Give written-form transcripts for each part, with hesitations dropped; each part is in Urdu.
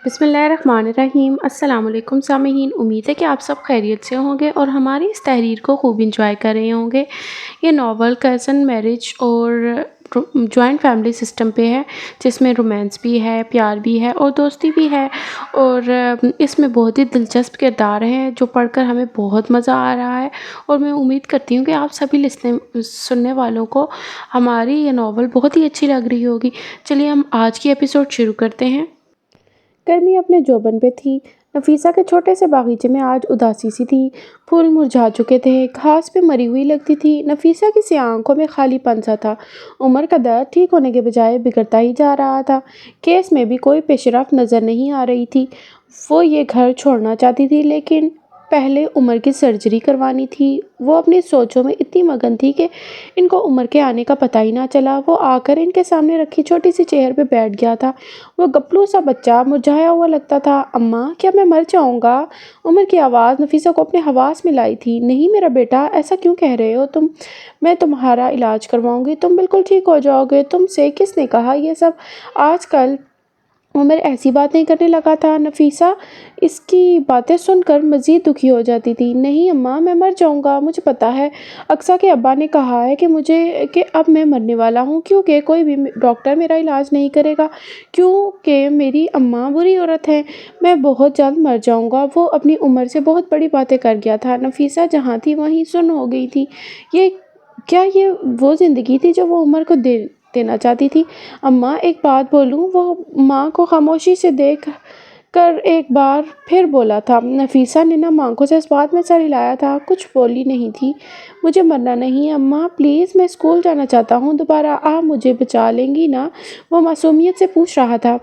بسم اللہ الرحمن الرحیم۔ السلام علیکم سامعین، امید ہے کہ آپ سب خیریت سے ہوں گے اور ہماری اس تحریر کو خوب انجوائے کر رہے ہوں گے۔ یہ ناول کزن میرج اور جوائنٹ فیملی سسٹم پہ ہے، جس میں رومانس بھی ہے، پیار بھی ہے اور دوستی بھی ہے، اور اس میں بہت ہی دلچسپ کردار ہیں جو پڑھ کر ہمیں بہت مزہ آ رہا ہے، اور میں امید کرتی ہوں کہ آپ سبھی سننے والوں کو ہماری یہ ناول بہت ہی اچھی لگ رہی ہوگی۔ چلیے ہم آج کی ایپیسوڈ شروع کرتے ہیں۔ گرمی اپنے جوبن پہ تھی۔ نفیسہ کے چھوٹے سے باغیچے میں آج اداسی سی تھی۔ پھول مرجھا چکے تھے، گھاس پہ مری ہوئی لگتی تھی۔ نفیسہ کی سیاہ آنکھوں میں خالی پن سا تھا۔ عمر کا درد ٹھیک ہونے کے بجائے بگڑتا ہی جا رہا تھا۔ کیس میں بھی کوئی پیش رفت نظر نہیں آ رہی تھی۔ وہ یہ گھر چھوڑنا چاہتی تھی، لیکن پہلے عمر کی سرجری کروانی تھی۔ وہ اپنی سوچوں میں اتنی مگن تھی کہ ان کو عمر کے آنے کا پتہ ہی نہ چلا۔ وہ آ کر ان کے سامنے رکھی چھوٹی سی چیئر پہ بیٹھ گیا تھا۔ وہ گپلو سا بچہ مرجھایا ہوا لگتا تھا۔ اماں، کیا میں مر جاؤں گا؟ عمر کی آواز نفیسہ کو اپنے حواس میں لائی تھی۔ نہیں میرا بیٹا، ایسا کیوں کہہ رہے ہو تم؟ میں تمہارا علاج کرواؤں گی، تم بالکل ٹھیک ہو جاؤ گے۔ تم سے کس نے کہا یہ سب؟ آج کل عمر ایسی باتیں کرنے لگا تھا۔ نفیسہ اس کی باتیں سن کر مزید دکھی ہو جاتی تھی۔ نہیں اماں، میں مر جاؤں گا، مجھے پتہ ہے۔ اقصیٰ کے ابا نے کہا ہے کہ اب میں مرنے والا ہوں، کیونکہ کوئی بھی ڈاکٹر میرا علاج نہیں کرے گا، کیونکہ میری اماں بری عورت ہے۔ میں بہت جلد مر جاؤں گا۔ وہ اپنی عمر سے بہت بڑی باتیں کر گیا تھا۔ نفیسہ جہاں تھی وہیں سن ہو گئی تھی۔ کیا یہ وہ زندگی تھی جو وہ عمر کو دینا چاہتی تھی؟ اماں، ایک بات بولوں؟ وہ ماں کو خاموشی سے دیکھ کر ایک بار پھر بولا تھا۔ نفیسہ نے نم آنکھوں سے اس بات میں سر ہلایا تھا، کچھ بولی نہیں تھی۔ مجھے مرنا نہیں اماں، پلیز، میں اسکول جانا چاہتا ہوں۔ دوبارہ آپ مجھے بچا لیں گی نا؟ وہ معصومیت سے پوچھ رہا تھا۔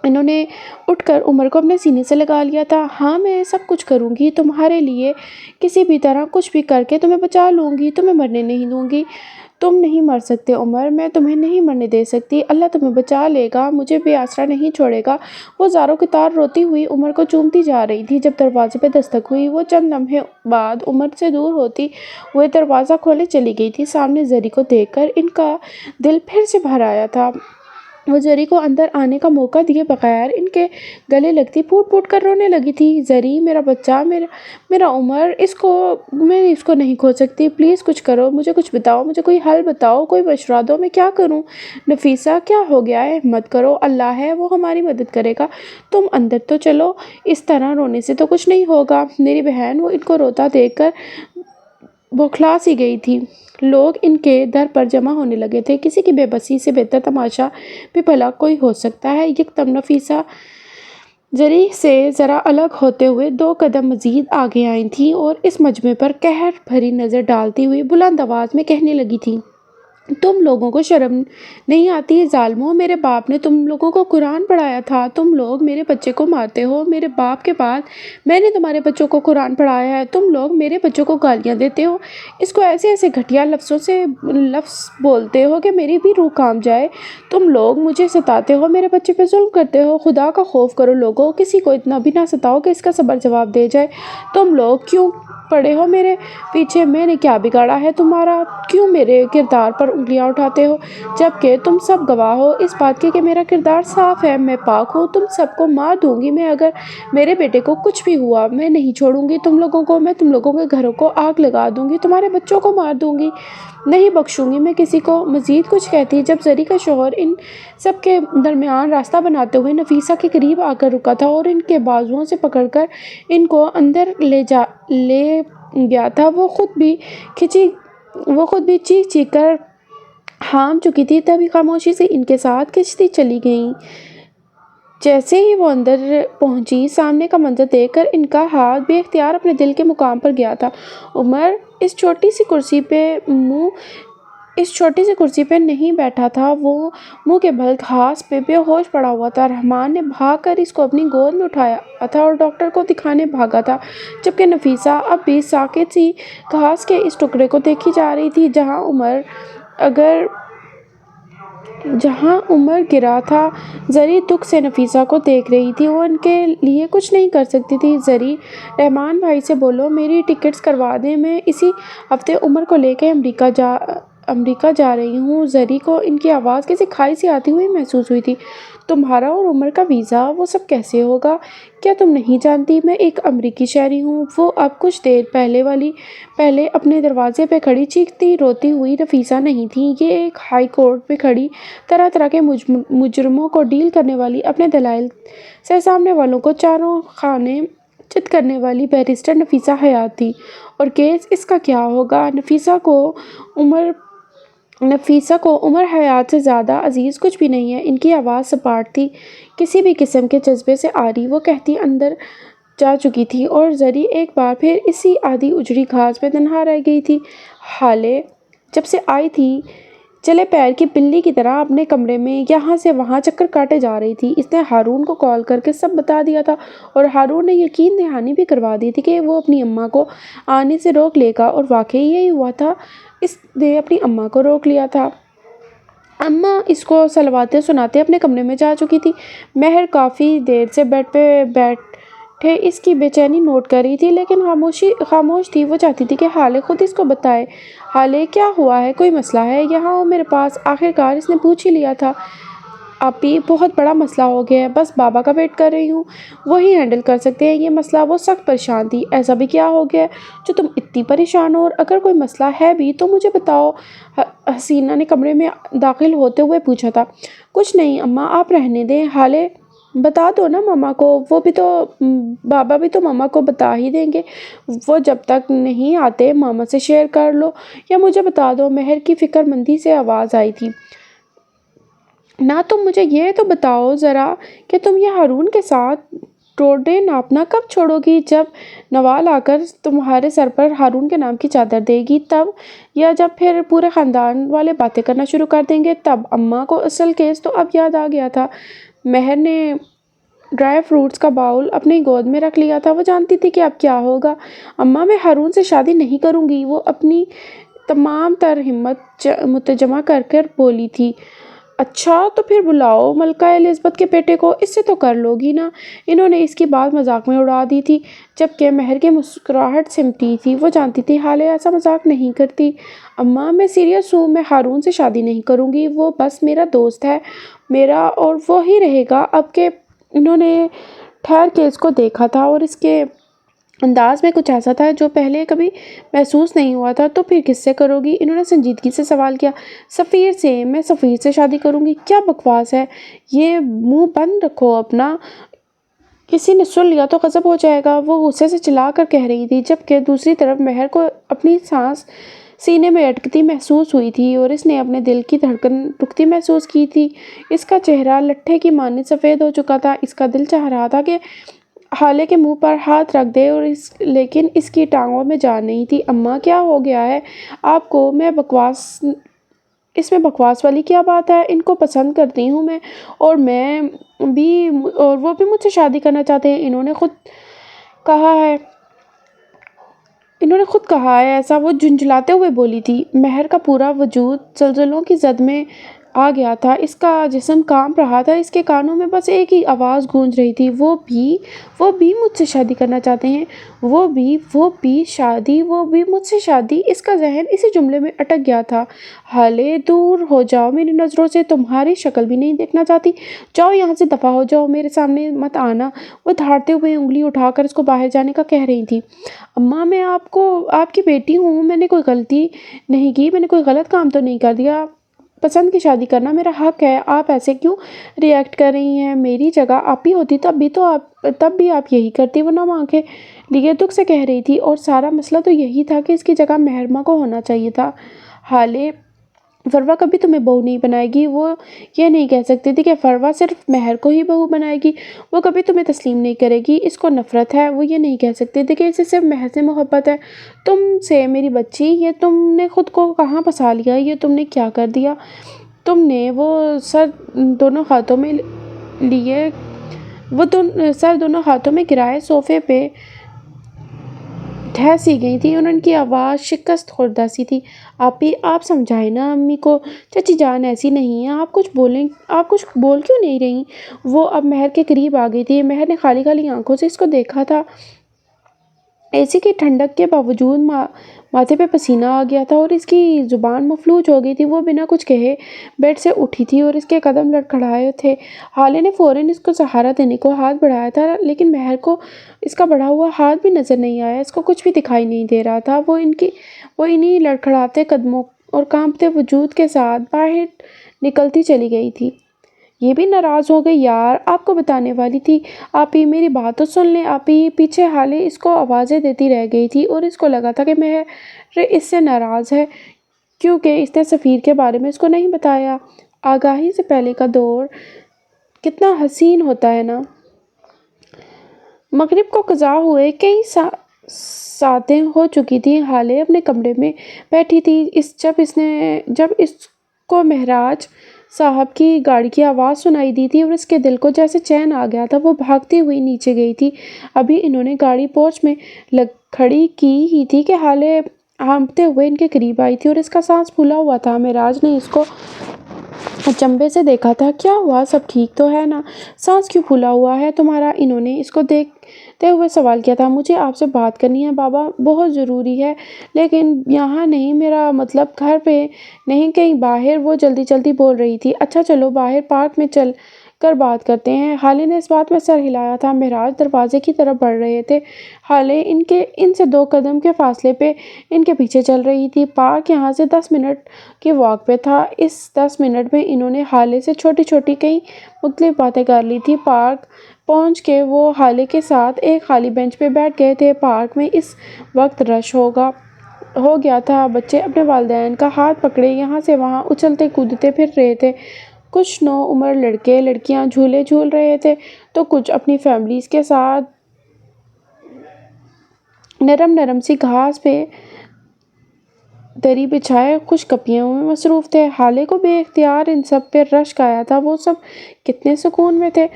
انہوں نے اٹھ کر عمر کو اپنے سینے سے لگا لیا تھا۔ ہاں، میں سب کچھ کروں گی تمہارے لیے، کسی بھی طرح کچھ بھی کر کے تمہیں بچا لوں گی، تمہیں مرنے نہیں دوں گی۔ تم نہیں مر سکتے عمر، میں تمہیں نہیں مرنے دے سکتی۔ اللہ تمہیں بچا لے گا، مجھے بے آسرا نہیں چھوڑے گا۔ وہ زاروں کی طرح روتی ہوئی عمر کو چومتی جا رہی تھی۔ جب دروازے پہ دستک ہوئی، وہ چند لمحے بعد عمر سے دور ہوتی ہوئے دروازہ کھولے چلی گئی تھی۔ سامنے زری کو دیکھ کر ان کا دل پھر سے بھر آیا تھا۔ وہ زری کو اندر آنے کا موقع دیے بغیر ان کے گلے لگتی پھوٹ پھوٹ کر رونے لگی تھی۔ زری، میرا بچہ، میرا عمر، میں اس کو نہیں کھو سکتی، پلیز کچھ کرو، مجھے کچھ بتاؤ، مجھے کوئی حل بتاؤ، کوئی مشورہ دو، میں کیا کروں؟ نفیسہ، کیا ہو گیا ہے؟ مت کرو، اللہ ہے، وہ ہماری مدد کرے گا۔ تم اندر تو چلو، اس طرح رونے سے تو کچھ نہیں ہوگا میری بہن۔ وہ ان کو روتا دیکھ کر بوکھلا سی گئی تھی۔ لوگ ان کے در پر جمع ہونے لگے تھے۔ کسی کی بے بسی سے بہتر تماشا بھی بھلا کوئی ہو سکتا ہے۔ یکدم نفیسہ زری سے ذرا الگ ہوتے ہوئے 2 قدم مزید آگے آئی تھی اور اس مجمع پر قہر بھری نظر ڈالتی ہوئی بلند آواز میں کہنے لگی تھی، تم لوگوں کو شرم نہیں آتی ظالموں؟ میرے باپ نے تم لوگوں کو قرآن پڑھایا تھا، تم لوگ میرے بچے کو مارتے ہو۔ میرے باپ کے بعد میں نے تمہارے بچوں کو قرآن پڑھایا ہے، تم لوگ میرے بچوں کو گالیاں دیتے ہو، اس کو ایسے ایسے گھٹیا لفظ بولتے ہو کہ میری بھی روح کانپ جائے۔ تم لوگ مجھے ستاتے ہو، میرے بچے پہ ظلم کرتے ہو۔ خدا کا خوف کرو لوگوں، کسی کو اتنا بھی نہ ستاؤ کہ اس کا صبر جواب دے جائے۔ تم لوگ کیوں پڑے ہو میرے پیچھے؟ میں نے کیا بگاڑا ہے تمہارا؟ کیوں میرے کردار پر انگلیاں اٹھاتے ہو، جبکہ تم سب گواہ ہو اس بات کے کہ میرا کردار صاف ہے، میں پاک ہوں۔ تم سب کو مار دوں گی میں، اگر میرے بیٹے کو کچھ بھی ہوا میں نہیں چھوڑوں گی تم لوگوں کو۔ میں تم لوگوں کے گھروں کو آگ لگا دوں گی، تمہارے بچوں کو مار دوں گی، نہیں بخشوں گی میں کسی کو۔ مزید کچھ کہتی جب زری کا شوہر ان سب کے درمیان راستہ بناتے ہوئے نفیسہ کے قریب آ کر رکا تھا اور ان کے بازوؤں سے پکڑ کر ان کو اندر لے گیا تھا۔ وہ خود بھی چیخ چیخ کر ہام چکی تھی، تبھی خاموشی سے ان کے ساتھ کشتی چلی گئی۔ جیسے ہی وہ اندر پہنچی، سامنے کا منظر دیکھ کر ان کا ہاتھ بے اختیار اپنے دل کے مقام پر گیا تھا۔ عمر اس چھوٹی سی کرسی پہ نہیں بیٹھا تھا، وہ منہ کے بل گھاس پہ بے ہوش پڑا ہوا تھا۔ رحمان نے بھاگ کر اس کو اپنی گود میں اٹھایا تھا اور ڈاکٹر کو دکھانے بھاگا تھا، جبکہ نفیسہ اب بھی ساکت سی گھاس کے اس ٹکڑے کو دیکھی جا رہی تھی جہاں عمر گرا تھا۔ زری دکھ سے نفیسہ کو دیکھ رہی تھی، وہ ان کے لیے کچھ نہیں کر سکتی تھی۔ زری، رحمان بھائی سے بولو میری ٹکٹس کروا دیں، میں اسی ہفتے عمر کو لے کے امریکہ جا رہی ہوں۔ زری کو ان کی آواز کسی کھائی سے آتی ہوئی محسوس ہوئی تھی۔ تمہارا اور عمر کا ویزا وہ سب کیسے ہوگا؟ کیا تم نہیں جانتی میں ایک امریکی شہری ہوں؟ وہ اب کچھ دیر پہلے اپنے دروازے پہ کھڑی چیختی روتی ہوئی نفیسہ نہیں تھی، یہ ایک ہائی کورٹ میں کھڑی طرح طرح کے مجرموں کو ڈیل کرنے والی، اپنے دلائل سے سامنے والوں کو چاروں خانے چت کرنے والی بیرسٹر نفیسہ حیات تھی۔ اور کیس اس کا کیا ہوگا؟ نفیسہ کو عمر حیات سے زیادہ عزیز کچھ بھی نہیں ہے۔ ان کی آواز سپاٹ تھی، کسی بھی قسم کے جذبے سے عاری، وہ کہتی اندر جا چکی تھی اور زری ایک بار پھر اسی آدھی اجڑی گھاس پہ تنہا رہ گئی تھی۔ حالے جب سے آئی تھی چلے پیر کی بلی کی طرح اپنے کمرے میں یہاں سے وہاں چکر کاٹے جا رہی تھی۔ اس نے ہارون کو کال کر کے سب بتا دیا تھا اور ہارون نے یقین دہانی بھی کروا دی تھی کہ وہ اپنی اماں کو آنے سے روک لے گا، اور واقعی یہی ہوا تھا، اس نے اپنی اماں کو روک لیا تھا۔ اماں اس کو سلواتے سناتے اپنے کمرے میں جا چکی تھی۔ مہر کافی دیر سے بیڈ پہ بیٹھے اس کی بے چینی نوٹ کر رہی تھی، لیکن خاموش تھی۔ وہ چاہتی تھی کہ حالے خود اس کو بتائے۔ حالے کیا ہوا ہے؟ کوئی مسئلہ ہے؟ یہاں ہو میرے پاس۔ آخرکار اس نے پوچھ ہی لیا تھا۔ آپی بہت بڑا مسئلہ ہو گیا ہے، بس بابا کا ویٹ کر رہی ہوں، وہی ہینڈل کر سکتے ہیں یہ مسئلہ۔ وہ سخت پریشان تھی۔ ایسا بھی کیا ہو گیا ہے جو تم اتنی پریشان ہو؟ اور اگر کوئی مسئلہ ہے بھی تو مجھے بتاؤ، حسینہ نے کمرے میں داخل ہوتے ہوئے پوچھا تھا۔ کچھ نہیں اماں، آپ رہنے دیں۔ حالے بتا دو نا ماما کو، بابا بھی تو ماما کو بتا ہی دیں گے، وہ جب تک نہیں آتے ماما سے شیئر کر لو یا مجھے بتا دو۔ مہر کی فکر مندی سے آواز آئی تھی۔ نہ تم مجھے یہ تو بتاؤ ذرا کہ تم یہ ہارون کے ساتھ ٹوڈے ناپنا کب چھوڑو گی؟ جب نوال آ کر تمہارے سر پر ہارون کے نام کی چادر دے گی تب، یا جب پھر پورے خاندان والے باتیں کرنا شروع کر دیں گے تب؟ اماں کو اصل کیس تو اب یاد آ گیا تھا۔ مہر نے ڈرائی فروٹس کا باؤل اپنی گود میں رکھ لیا تھا۔ وہ جانتی تھی کہ اب کیا ہوگا۔ اماں میں ہارون سے شادی نہیں کروں گی، وہ اپنی تمام تر ہمت متجمع کر کر بولی تھی۔ اچھا تو پھر بلاؤ ملکہ الزبتھ کے بیٹے کو، اس سے تو کر لو گی نا۔ انہوں نے اس کی بات مذاق میں اڑا دی تھی، جبکہ مہر کی مسکراہٹ سمٹی تھی۔ وہ جانتی تھی حالے ایسا مذاق نہیں کرتی۔ اماں میں سیریس ہوں، میں ہارون سے شادی نہیں کروں گی، وہ بس میرا دوست ہے، میرا اور وہی رہے گا اب کہ۔ انہوں نے ٹھہر کے اس کو دیکھا تھا اور اس کے انداز میں کچھ ایسا تھا جو پہلے کبھی محسوس نہیں ہوا تھا۔ تو پھر کس سے کرو گی؟ انہوں نے سنجیدگی سے سوال کیا۔ سفیر سے، میں سفیر سے شادی کروں گی؟ کیا بکواس ہے یہ، منہ بند رکھو اپنا، کسی نے سن لیا تو غضب ہو جائے گا، وہ غصے سے چلا کر کہہ رہی تھی، جبکہ دوسری طرف مہر کو اپنی سانس سینے میں اٹکتی محسوس ہوئی تھی اور اس نے اپنے دل کی دھڑکن رکتی محسوس کی تھی۔ اس کا چہرہ لٹھے کی مانند سفید ہو چکا تھا۔ اس کا دل چاہ رہا تھا کہ حالے کے منہ پر ہاتھ رکھ دے، لیکن اس کی ٹانگوں میں جان نہیں تھی۔ اماں کیا ہو گیا ہے آپ کو؟ اس میں بکواس والی کیا بات ہے؟ ان کو پسند کرتی ہوں میں، اور وہ بھی مجھ سے شادی کرنا چاہتے ہیں۔ انہوں نے خود کہا ہے ایسا، وہ جھنجھلاتے ہوئے بولی تھی۔ مہر کا پورا وجود زلزلوں کی زد میں آ گیا تھا، اس کا جسم کانپ رہا تھا، اس کے کانوں میں بس ایک ہی آواز گونج رہی تھی، وہ بھی مجھ سے شادی کرنا چاہتے ہیں، وہ بھی مجھ سے شادی۔ اس کا ذہن اسی جملے میں اٹک گیا تھا۔ حالے دور ہو جاؤ میری نظروں سے، تمہاری شکل بھی نہیں دیکھنا چاہتی، جاؤ یہاں سے، دفع ہو جاؤ، میرے سامنے مت آنا۔ وہ دھاڑتے ہوئے انگلی اٹھا کر اس کو باہر جانے کا کہہ رہی تھی۔ اماں میں آپ کی بیٹی ہوں، میں نے کوئی غلطی نہیں کی، میں نے کوئی غلط کام تو نہیں کر دیا، پسند کی شادی کرنا میرا حق ہے، آپ ایسے کیوں ری ایکٹ کر رہی ہیں؟ میری جگہ آپ ہی ہوتی تب بھی آپ یہی کرتی۔ وہ نم آنکھیں لیے دکھ سے کہہ رہی تھی، اور سارا مسئلہ تو یہی تھا کہ اس کی جگہ مہرماں کو ہونا چاہیے تھا۔ حالے فروا کبھی تمہیں بہو نہیں بنائے گی، وہ یہ نہیں کہہ سکتی تھی کہ فروا صرف مہر کو ہی بہو بنائے گی، وہ کبھی تمہیں تسلیم نہیں کرے گی، اس کو نفرت ہے، وہ یہ نہیں کہہ سکتی تھی کہ اسے صرف مہر سے محبت ہے۔ تم سے میری بچی، یہ تم نے خود کو کہاں پھنسا لیا، یہ تم نے کیا کر دیا؟ تم نے وہ سر دونوں ہاتھوں میں گرائے صوفے پہ ڈھہ سی گئی تھی۔ ان کی آواز شکست خوردہ سی تھی۔ آپی آپ سمجھائیں نا امی کو، چچی جان ایسی نہیں ہے، آپ کچھ بول کیوں نہیں رہی؟ وہ اب مہر کے قریب آ گئی تھی۔ مہر نے خالی آنکھوں سے اس کو دیکھا تھا۔ اے سی کی ٹھنڈک کے باوجود ماتھے پہ پسینہ آ گیا تھا اور اس کی زبان مفلوج ہو گئی تھی۔ وہ بنا کچھ کہے بیڈ سے اٹھی تھی اور اس کے قدم لڑکھڑائے تھے۔ حالے نے فوراً اس کو سہارا دینے کو ہاتھ بڑھایا تھا، لیکن مہر کو اس کا بڑھا ہوا ہاتھ بھی نظر نہیں آیا۔ اس کو کچھ بھی دکھائی نہیں دے رہا تھا۔ وہ انہی لڑکھڑاتے قدموں اور کانپتے وجود کے ساتھ باہر نکلتی چلی گئی تھی۔ یہ بھی ناراض ہو گئی۔ یار، آپ کو بتانے والی تھی، آپ ہی میری بات تو سن لیں آپ ہی۔ پیچھے حالے اس کو آوازیں دیتی رہ گئی تھی اور اس کو لگا تھا کہ مہر اس سے ناراض ہے کیونکہ اس نے سفیر کے بارے میں اس کو نہیں بتایا۔ آگاہی سے پہلے کا دور کتنا حسین ہوتا ہے نا۔ مغرب کو قضا ہوئے کئی ساعتیں ہو چکی تھیں۔ حالے اپنے کمرے میں بیٹھی تھی جب اس کو مہراج صاحب کی گاڑی کی آواز سنائی دی تھی اور اس کے دل کو جیسے چین آ گیا تھا۔ وہ بھاگتی ہوئی نیچے گئی تھی۔ ابھی انہوں نے گاڑی پورچ میں کھڑی کی ہی تھی کہ حالے ہانپتے ہوئے ان کے قریب آئی تھی اور اس کا سانس پھولا ہوا تھا۔ مہراج نے اس کو اچنبھے سے دیکھا تھا۔ کیا ہوا؟ سب ٹھیک تو ہے نا؟ سانس کیوں پھولا ہوا ہے تمہارا؟ انہوں نے اس کو دیکھتے ہوئے سوال کیا تھا۔ مجھے آپ سے بات کرنی ہے بابا، بہت ضروری ہے، لیکن یہاں نہیں، میرا مطلب گھر پہ نہیں، کہیں باہر۔ وہ جلدی جلدی بول رہی تھی۔ اچھا چلو باہر پارک میں چل کر بات کرتے ہیں۔ حالے نے اس بات میں سر ہلایا تھا۔ مہراج دروازے کی طرف بڑھ رہے تھے۔ حالے ان سے 2 قدم کے فاصلے پہ ان کے پیچھے چل رہی تھی۔ پارک یہاں سے 10 منٹ کی واک پہ تھا۔ اس 10 منٹ میں انہوں نے حالے سے چھوٹی چھوٹی کئی مختلف باتیں کر لی تھیں۔ پارک پہنچ کے وہ حالے کے ساتھ ایک خالی بینچ پہ بیٹھ گئے تھے۔ پارک میں اس وقت رش ہو گیا تھا۔ بچے اپنے والدین کا ہاتھ پکڑے یہاں سے وہاں اچھلتے کودتے پھر رہے تھے۔ کچھ نوعمر لڑکے لڑکیاں جھولے جھول رہے تھے تو کچھ اپنی فیملیز کے ساتھ نرم نرم سی گھاس پہ دری بچھائے خوش گپیوں میں مصروف تھے۔ حالے کو بے اختیار ان سب پہ رشک آیا تھا۔ وہ سب کتنے سکون میں تھے۔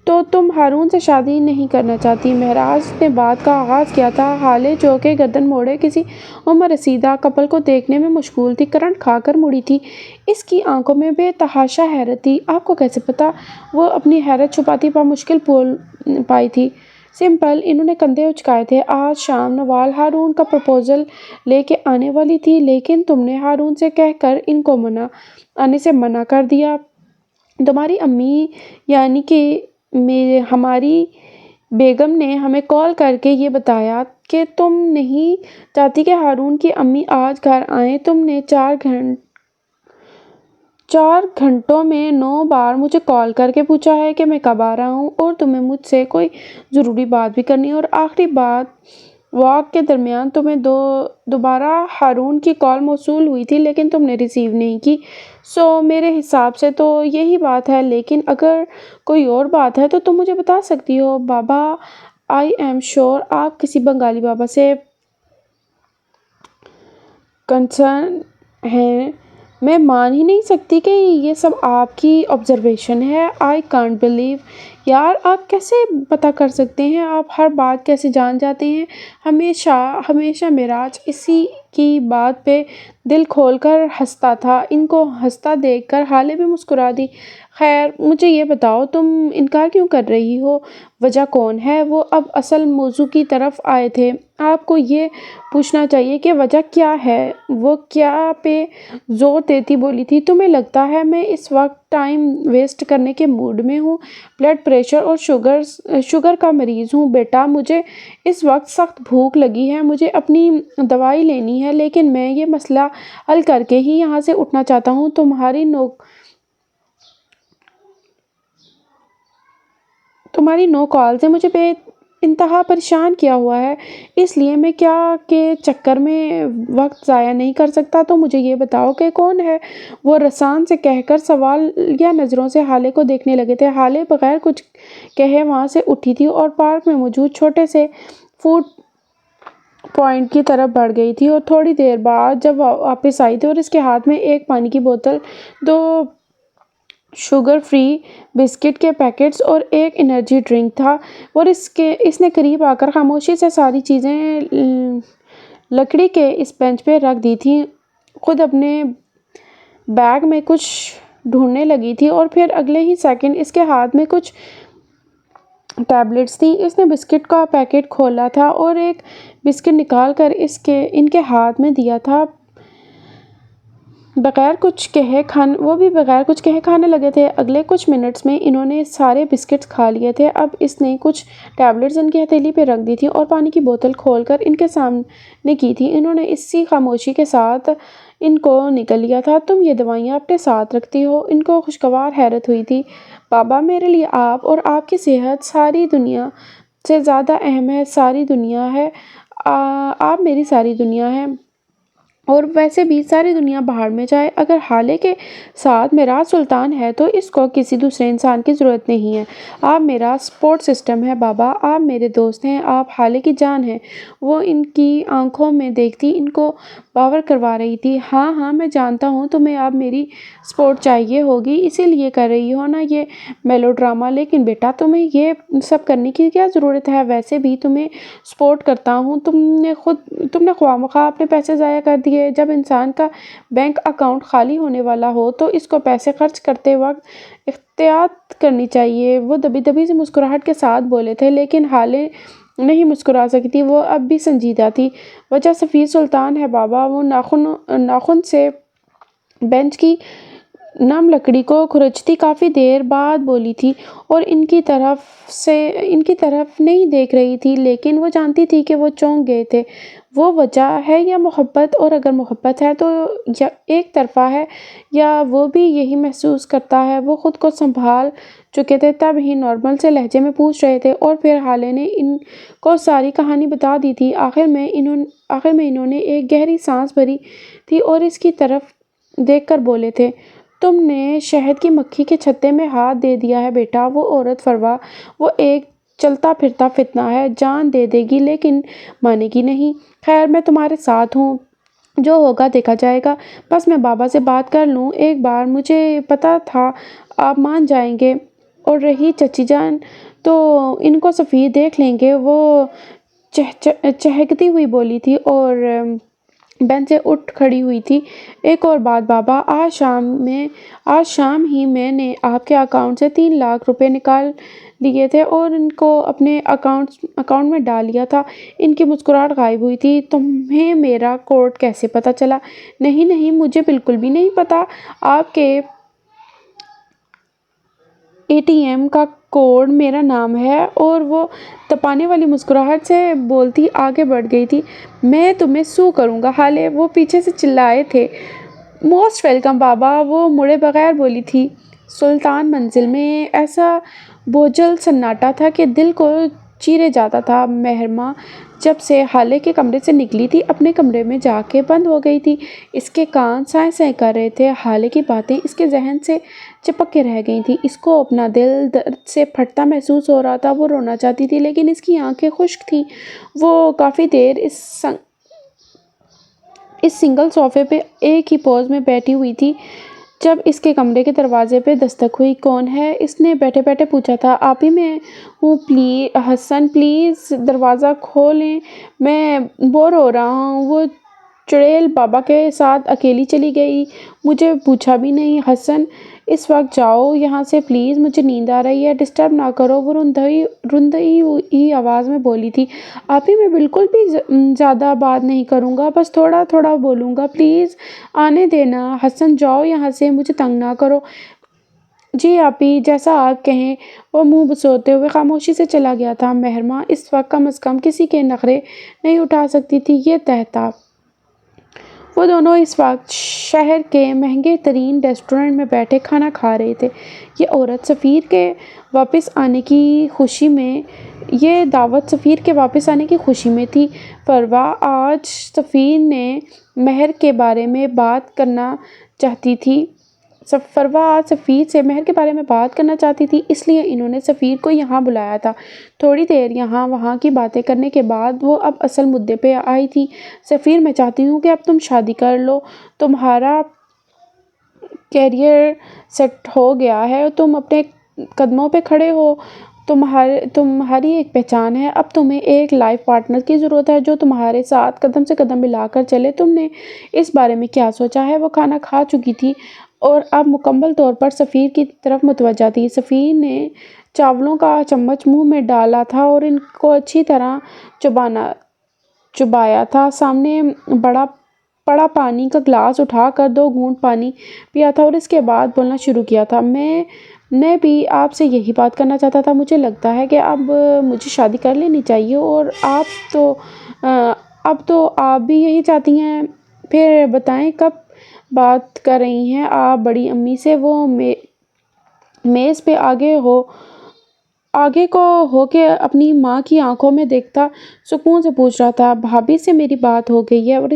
تو تم ہارون سے شادی نہیں کرنا چاہتی؟ مہراج نے بات کا آغاز کیا تھا۔ حالے جو کہ گردن موڑے کسی عمر رسیدہ کپل کو دیکھنے میں مشغول تھی، کرنٹ کھا کر مڑی تھی۔ اس کی آنکھوں میں بے تحاشا حیرت تھی۔ آپ کو کیسے پتا؟ وہ اپنی حیرت چھپاتی بمشکل بول پائی تھی۔ سمپل، انہوں نے کندھے اچکائے تھے۔ آج شام نوال ہارون کا پرپوزل لے کے آنے والی تھی، لیکن تم نے ہارون سے کہہ کر ان کو آنے سے منع کر دیا۔ تمہاری امی یعنی کہ ہماری بیگم نے ہمیں کال کر کے یہ بتایا کہ تم نہیں چاہتی کہ ہارون کی امی آج گھر آئیں۔ تم نے 4 گھنٹوں میں 9 بار مجھے کال کر کے پوچھا ہے کہ میں کب آ رہا ہوں، اور تمہیں مجھ سے کوئی ضروری بات بھی کرنی ہے۔ اور آخری بات، واک کے درمیان تمہیں دوبارہ ہارون کی کال موصول ہوئی تھی، لیکن تم نے ریسیو نہیں کی۔ سو میرے حساب سے تو یہی بات ہے، لیکن اگر کوئی اور بات ہے تو تم مجھے بتا سکتی ہو۔ بابا، آئی ایم شور آپ کسی بنگالی بابا سے کنسرن ہیں۔ میں مان ہی نہیں سکتی کہ یہ سب آپ کی آبزرویشن ہے۔ I can't believe. یار، آپ کیسے پتہ کر سکتے ہیں؟ آپ ہر بات کیسے جان جاتے ہیں؟ ہمیشہ مہراج اسی کی بات پہ دل کھول کر ہنستا تھا۔ ان کو ہنستا دیکھ کر حالے بھی مسکرا دی۔ خیر، مجھے یہ بتاؤ، تم انکار کیوں کر رہی ہو؟ وجہ کون ہے؟ وہ اب اصل موضوع کی طرف آئے تھے۔ آپ کو یہ پوچھنا چاہیے کہ وجہ کیا ہے۔ وہ کیا پہ زور دیتی بولی تھی۔ تمہیں لگتا ہے میں اس وقت ٹائم ویسٹ کرنے کے موڈ میں ہوں؟ بلڈ پریشر اور شوگر کا مریض ہوں بیٹا۔ مجھے اس وقت سخت بھوک لگی ہے، مجھے اپنی دوائی لینی ہے، لیکن میں یہ مسئلہ حل کر کے ہی یہاں سے اٹھنا چاہتا ہوں۔ تمہاری نو کال سے مجھے بے انتہا پریشان کیا ہوا ہے، اس لیے میں کیا کے چکر میں وقت ضائع نہیں کر سکتا۔ تو مجھے یہ بتاؤ کہ کون ہے وہ؟ رسان سے کہہ کر سوال یا نظروں سے حالے کو دیکھنے لگے تھے۔ حالے بغیر کچھ کہے وہاں سے اٹھی تھی اور پارک میں موجود چھوٹے سے فوڈ پوائنٹ کی طرف بڑھ گئی تھی، اور تھوڑی دیر بعد جب واپس آئی تھی اور اس کے ہاتھ میں ایک پانی کی بوتل، 2 شوگر فری بسکٹ کے پیکٹس اور ایک انرجی ڈرنک تھا، اور اس نے قریب آ کر خاموشی سے ساری چیزیں لکڑی کے اس بینچ پہ رکھ دی تھیں۔ خود اپنے بیگ میں کچھ ڈھونڈنے لگی تھی اور پھر اگلے ہی سیکنڈ اس کے ہاتھ میں کچھ ٹیبلٹس تھیں۔ اس نے بسکٹ کا پیکٹ کھولا تھا اور ایک بسکٹ نکال کر ان کے ہاتھ میں دیا تھا۔ وہ بھی بغیر کچھ کہے کھانے لگے تھے۔ اگلے کچھ منٹس میں انہوں نے سارے بسکٹس کھا لیے تھے۔ اب اس نے کچھ ٹیبلٹس ان کی ہتھیلی پہ رکھ دی تھی اور پانی کی بوتل کھول کر ان کے سامنے کی تھی۔ انہوں نے اسی خاموشی کے ساتھ ان کو نگل لیا تھا۔ تم یہ دوائیاں اپنے ساتھ رکھتی ہو؟ ان کو خوشگوار حیرت ہوئی تھی۔ بابا، میرے لیے آپ اور آپ کی صحت ساری دنیا سے زیادہ اہم ہے۔ ساری دنیا ہے، آپ میری ساری دنیا ہیں۔ اور ویسے بھی ساری دنیا بہاڑ میں جائے، اگر حالے کے ساتھ میراث سلطان ہے تو اس کو کسی دوسرے انسان کی ضرورت نہیں ہے۔ آپ میرا سپورٹ سسٹم ہے بابا، آپ میرے دوست ہیں، آپ حالے کی جان ہیں۔ وہ ان کی آنکھوں میں دیکھتی ان کو باور کروا رہی تھی۔ ہاں ہاں، میں جانتا ہوں تمہیں اب میری سپورٹ چاہیے ہوگی، اسی لیے کر رہی ہو نا یہ میلو ڈرامہ، لیکن بیٹا تمہیں یہ سب کرنے کی کیا ضرورت ہے؟ ویسے بھی تمہیں سپورٹ کرتا ہوں، تم نے خواہ مخواہ اپنے پیسے ضائع کر دیے۔ جب انسان کا بینک اکاؤنٹ خالی ہونے والا ہو تو اس کو پیسے خرچ کرتے وقت احتیاط کرنی چاہیے۔ وہ دبی دبی سے مسکراہٹ کے ساتھ بولے تھے، لیکن حالے نہیں مسکرا سکی تھی، وہ اب بھی سنجیدہ تھی۔ وجہ سفیر سلطان ہے بابا، وہ ناخن سے بینچ کی نم لکڑی کو کھرچتی کافی دیر بعد بولی تھی اور ان کی طرف نہیں دیکھ رہی تھی، لیکن وہ جانتی تھی کہ وہ چونک گئے تھے۔ وہ وجہ ہے یا محبت؟ اور اگر محبت ہے تو یا ایک طرفہ ہے یا وہ بھی یہی محسوس کرتا ہے؟ وہ خود کو سنبھال چکے تھے، تب ہی نارمل سے لہجے میں پوچھ رہے تھے، اور پھر حالے نے ان کو ساری کہانی بتا دی تھی۔ آخر میں انہوں نے ایک گہری سانس بھری تھی اور اس کی طرف دیکھ کر بولے تھے، تم نے شہد کی مکھی کے چھتے میں ہاتھ دے دیا ہے بیٹا۔ وہ عورت فروا، وہ ایک چلتا پھرتا فتنہ ہے، جان دے دے گی لیکن مانے گی نہیں۔ خیر، میں تمہارے ساتھ ہوں، جو ہوگا دیکھا جائے گا۔ بس میں بابا سے بات کر لوں ایک بار، مجھے پتا تھا آپ مان جائیں گے۔ اور رہی چچی جان تو ان کو سفیر دیکھ لیں گے، وہ چہکتی ہوئی بولی تھی اور بینچ سے اٹھ کھڑی ہوئی تھی۔ ایک اور بات بابا، آج شام ہی میں نے آپ کے اکاؤنٹ سے 3 لاکھ روپے نکال لیے تھے اور ان کو اپنے اکاؤنٹ میں ڈال لیا تھا۔ ان کی مسکراہٹ غائب ہوئی تھی۔ تمہیں میرا کوڈ کیسے پتا چلا؟ نہیں، مجھے بالکل بھی نہیں پتا۔ آپ کے اے ٹی ایم کا کوڈ میرا نام ہے۔ اور وہ تپانے والی مسکراہٹ سے بولتی آگے بڑھ گئی تھی، میں تمہیں سو کروں گا حالے۔ وہ پیچھے سے چلائے تھے، موسٹ ویلکم بابا۔ وہ مڑے بغیر بولی تھی۔ سلطان منزل میں ایسا بوجھل سناٹا تھا کہ دل کو چیرے جاتا تھا۔ مہرماں جب سے حالے کے کمرے سے نکلی تھی، اپنے کمرے میں جا کے بند ہو گئی تھی۔ اس کے کان سائیں سائیں کر رہے تھے، حالے کی باتیں اس کے ذہن سے چپک کے رہ گئی تھیں۔ اس کو اپنا دل درد سے پھٹتا محسوس ہو رہا تھا۔ وہ رونا چاہتی تھی لیکن اس کی آنکھیں خشک تھیں۔ وہ کافی دیر اس سنگل صوفے پہ ایک ہی پوز میں بیٹھی ہوئی تھی جب اس کے کمرے کے دروازے پہ دستک ہوئی۔ کون ہے؟ اس نے بیٹھے بیٹھے پوچھا تھا۔ آپ ہی میں ہوں، حسن پلیز دروازہ کھولیں، میں بور ہو رہا ہوں۔ وہ چڑیل بابا کے ساتھ اکیلی چلی گئی، مجھے پوچھا بھی نہیں۔ حسن، اس وقت جاؤ یہاں سے پلیز، مجھے نیند آ رہی ہے، ڈسٹرب نہ کرو۔ وہ رندئی ہوئی آواز میں بولی تھی۔ آپ ہی میں بالکل بھی زیادہ بات نہیں کروں گا، بس تھوڑا تھوڑا بولوں گا، پلیز آنے دینا۔ حسن، جاؤ یہاں سے، مجھے تنگ نہ کرو۔ جی آپی، جیسا آپ کہیں۔ وہ منہ بسوتے ہوئے خاموشی سے چلا گیا تھا۔ مہرماں اس وقت کم از کم کسی کے نخرے نہیں اٹھا سکتی تھی، یہ طے تھا۔ وہ دونوں اس وقت شہر کے مہنگے ترین ریسٹورنٹ میں بیٹھے کھانا کھا رہے تھے۔ یہ دعوت سفیر کے واپس آنے کی خوشی میں تھی۔ فروا آج سفیر سے مہر کے بارے میں بات کرنا چاہتی تھی، اس لیے انہوں نے سفیر کو یہاں بلایا تھا۔ تھوڑی دیر یہاں وہاں کی باتیں کرنے کے بعد وہ اب اصل مدعے پہ آئی تھی۔ سفیر، میں چاہتی ہوں کہ اب تم شادی کر لو، تمہارا کیریئر سیٹ ہو گیا ہے، تم اپنے قدموں پہ کھڑے ہو، تمہاری ایک پہچان ہے، اب تمہیں ایک لائف پارٹنر کی ضرورت ہے جو تمہارے ساتھ قدم سے قدم ملا کر چلے۔ تم نے اس بارے میں کیا سوچا ہے؟ وہ کھانا کھا چکی تھی اور اب مکمل طور پر سفیر کی طرف متوجہ تھی۔ سفیر نے چاولوں کا چمچ منہ میں ڈالا تھا اور ان کو اچھی طرح چبایا تھا۔ سامنے پڑا پانی کا گلاس اٹھا کر 2 گھونٹ پانی پیا تھا اور اس کے بعد بولنا شروع کیا تھا۔ میں بھی آپ سے یہی بات کرنا چاہتا تھا۔ مجھے لگتا ہے کہ اب مجھے شادی کر لینی چاہیے، اور اب تو آپ بھی یہی چاہتی ہیں۔ پھر بتائیں کب بات کر رہی ہیں آپ بڑی امی سے؟ وہ میز پہ آگے کو ہو کے اپنی ماں کی آنکھوں میں دیکھتا سکون سے پوچھ رہا تھا۔ بھابھی سے میری بات ہو گئی ہے اور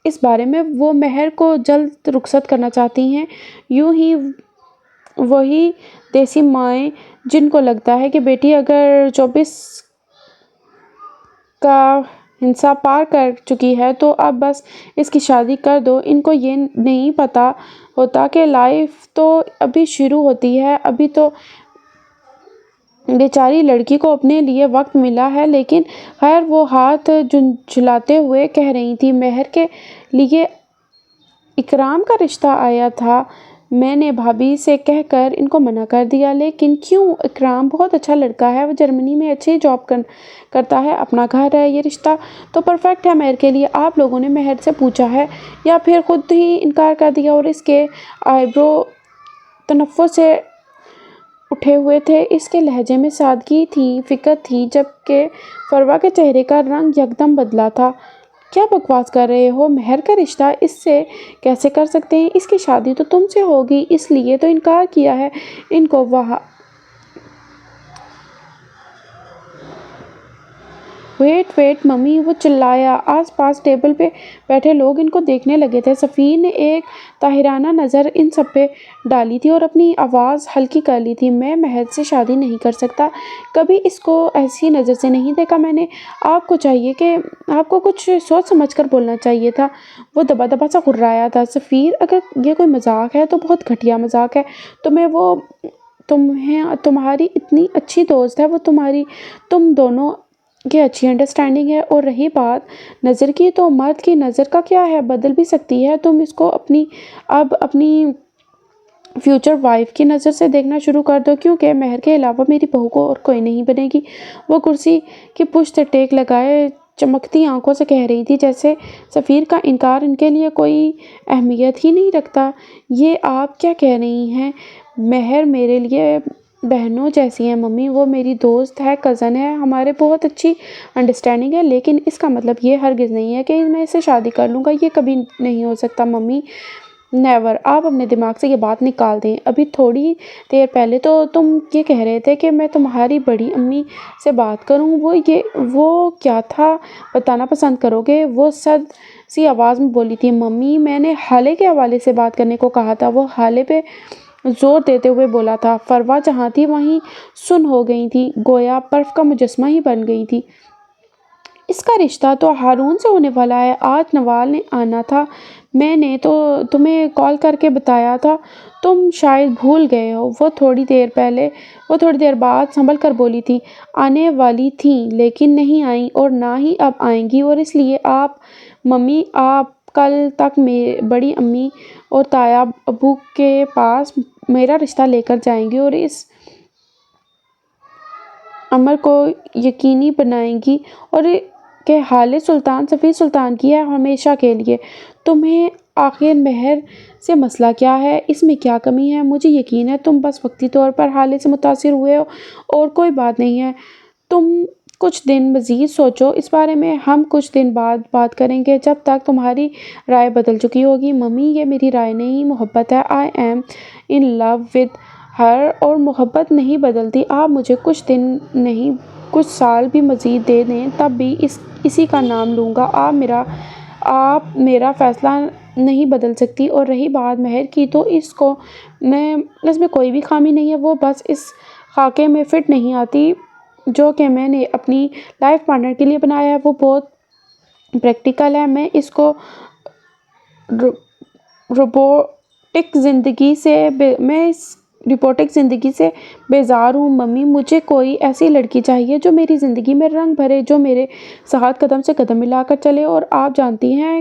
اس بارے میں وہ مہر کو جلد رخصت کرنا چاہتی ہیں۔ یوں ہی وہی دیسی مائیں جن کو لگتا ہے کہ بیٹی اگر 24 کا ہنسا پار کر چکی ہے تو اب بس اس کی شادی کر دو، ان کو یہ نہیں پتہ ہوتا کہ لائف تو ابھی شروع ہوتی ہے، ابھی تو بیچاری لڑکی کو اپنے لیے وقت ملا ہے۔ لیکن خیر، وہ ہاتھ جھنجھلاتے ہوئے کہہ رہی تھی، مہر کے لیے اکرام کا رشتہ آیا تھا۔ میں نے بھابھی سے کہہ کر ان کو منع کر دیا۔ لیکن کیوں؟ اکرام بہت اچھا لڑکا ہے، وہ جرمنی میں اچھی جاب کرتا ہے، اپنا گھر ہے، یہ رشتہ تو پرفیکٹ ہے مہر کے لیے۔ آپ لوگوں نے مہر سے پوچھا ہے یا پھر خود ہی انکار کر دیا؟ اور اس کے آئیبرو تنفر سے اٹھے ہوئے تھے، اس کے لہجے میں سادگی تھی، فکر تھی، جبکہ فروا کے چہرے کا رنگ یکدم بدلا تھا۔ کیا بکواس کر رہے ہو؟ مہر کا رشتہ اس سے کیسے کر سکتے ہیں؟ اس کی شادی تو تم سے ہوگی، اس لیے تو انکار کیا ہے۔ ان کو ویٹ ممی، وہ چلایا۔ آس پاس ٹیبل پہ بیٹھے لوگ ان کو دیکھنے لگے تھے۔ سفیر نے ایک طاہرانہ نظر ان سب پہ ڈالی تھی اور اپنی آواز ہلکی کر لی تھی۔ میں مہر سے شادی نہیں کر سکتا، کبھی اس کو ایسی نظر سے نہیں دیکھا میں نے۔ آپ کو کچھ سوچ سمجھ کر بولنا چاہیے تھا۔ وہ دبا دبا سا گھررایا تھا۔ سفیر، اگر یہ کوئی مذاق ہے تو بہت گھٹیا مذاق ہے۔ تمہاری اتنی اچھی دوست ہے وہ، تم دونوں کی اچھی انڈرسٹینڈنگ ہے۔ اور رہی بات نظر کی، تو مرد کی نظر کا کیا ہے، بدل بھی سکتی ہے۔ تم اس کو اپنی فیوچر وائف کی نظر سے دیکھنا شروع کر دو، کیونکہ مہر کے علاوہ میری بہو کو اور کوئی نہیں بنے گی۔ وہ کرسی کی پشت ٹیک لگائے چمکتی آنکھوں سے کہہ رہی تھی، جیسے سفیر کا انکار ان کے لیے کوئی اہمیت ہی نہیں رکھتا۔ یہ آپ کیا کہہ رہی ہیں؟ مہر میرے لیے بہنوں جیسی ہے ممی، وہ میری دوست ہے، کزن ہے، ہمارے بہت اچھی انڈرسٹینڈنگ ہے۔ لیکن اس کا مطلب یہ ہرگز نہیں ہے کہ میں اسے شادی کر لوں گا، یہ کبھی نہیں ہو سکتا ممی، نیور۔ آپ اپنے دماغ سے یہ بات نکال دیں۔ ابھی تھوڑی دیر پہلے تو تم یہ کہہ رہے تھے کہ میں تمہاری بڑی امی سے بات کروں۔ وہ کیا تھا بتانا پسند کرو گے؟ وہ سرد سی آواز میں بولی تھی۔ ممی، میں نے حالے کے حوالے سے بات کرنے کو کہا تھا۔ وہ حالے پہ زور دیتے ہوئے بولا تھا۔ فروا جہاں تھی وہیں سن ہو گئی تھی، گویا برف کا مجسمہ ہی بن گئی تھی۔ اس کا رشتہ تو ہارون سے ہونے والا ہے، آج نوال نے آنا تھا، میں نے تو تمہیں کال کر کے بتایا تھا، تم شاید بھول گئے ہو۔ وہ تھوڑی دیر بعد سنبھل کر بولی تھی، آنے والی تھیں لیکن نہیں آئیں اور نہ ہی اب آئیں گی، اور اس لیے ممی آپ کل تک بڑی امی اور تایا ابو کے پاس میرا رشتہ لے کر جائیں گی اور اس امر کو یقینی بنائیں گی اور کہ حال سلطان سفیر سلطان کی ہے ہمیشہ کے لیے۔ تمہیں آخر مہر سے مسئلہ کیا ہے؟ اس میں کیا کمی ہے؟ مجھے یقین ہے تم بس وقتی طور پر حال سے متاثر ہوئے ہو اور کوئی بات نہیں ہے۔ تم کچھ دن مزید سوچو اس بارے میں، ہم کچھ دن بعد بات کریں گے جب تک تمہاری رائے بدل چکی ہوگی۔ ممی، یہ میری رائے نہیں، محبت ہے۔ I am in love with her, اور محبت نہیں بدلتی۔ آپ مجھے کچھ دن نہیں کچھ سال بھی مزید دے دیں، تب بھی اسی کا نام لوں گا۔ آپ میرا فیصلہ نہیں بدل سکتی۔ اور رہی بات مہر کی، تو اس میں کوئی بھی خامی نہیں ہے، وہ بس اس خاکے میں فٹ نہیں آتی جو کہ میں نے اپنی لائف پارٹنر کے لیے بنایا ہے۔ وہ بہت پریکٹیکل ہے۔ میں اس ربوٹک زندگی سے بیزار ہوں ممی، مجھے کوئی ایسی لڑکی چاہیے جو میری زندگی میں رنگ بھرے، جو میرے ساتھ قدم سے قدم ملا کر چلے۔ اور آپ جانتی ہیں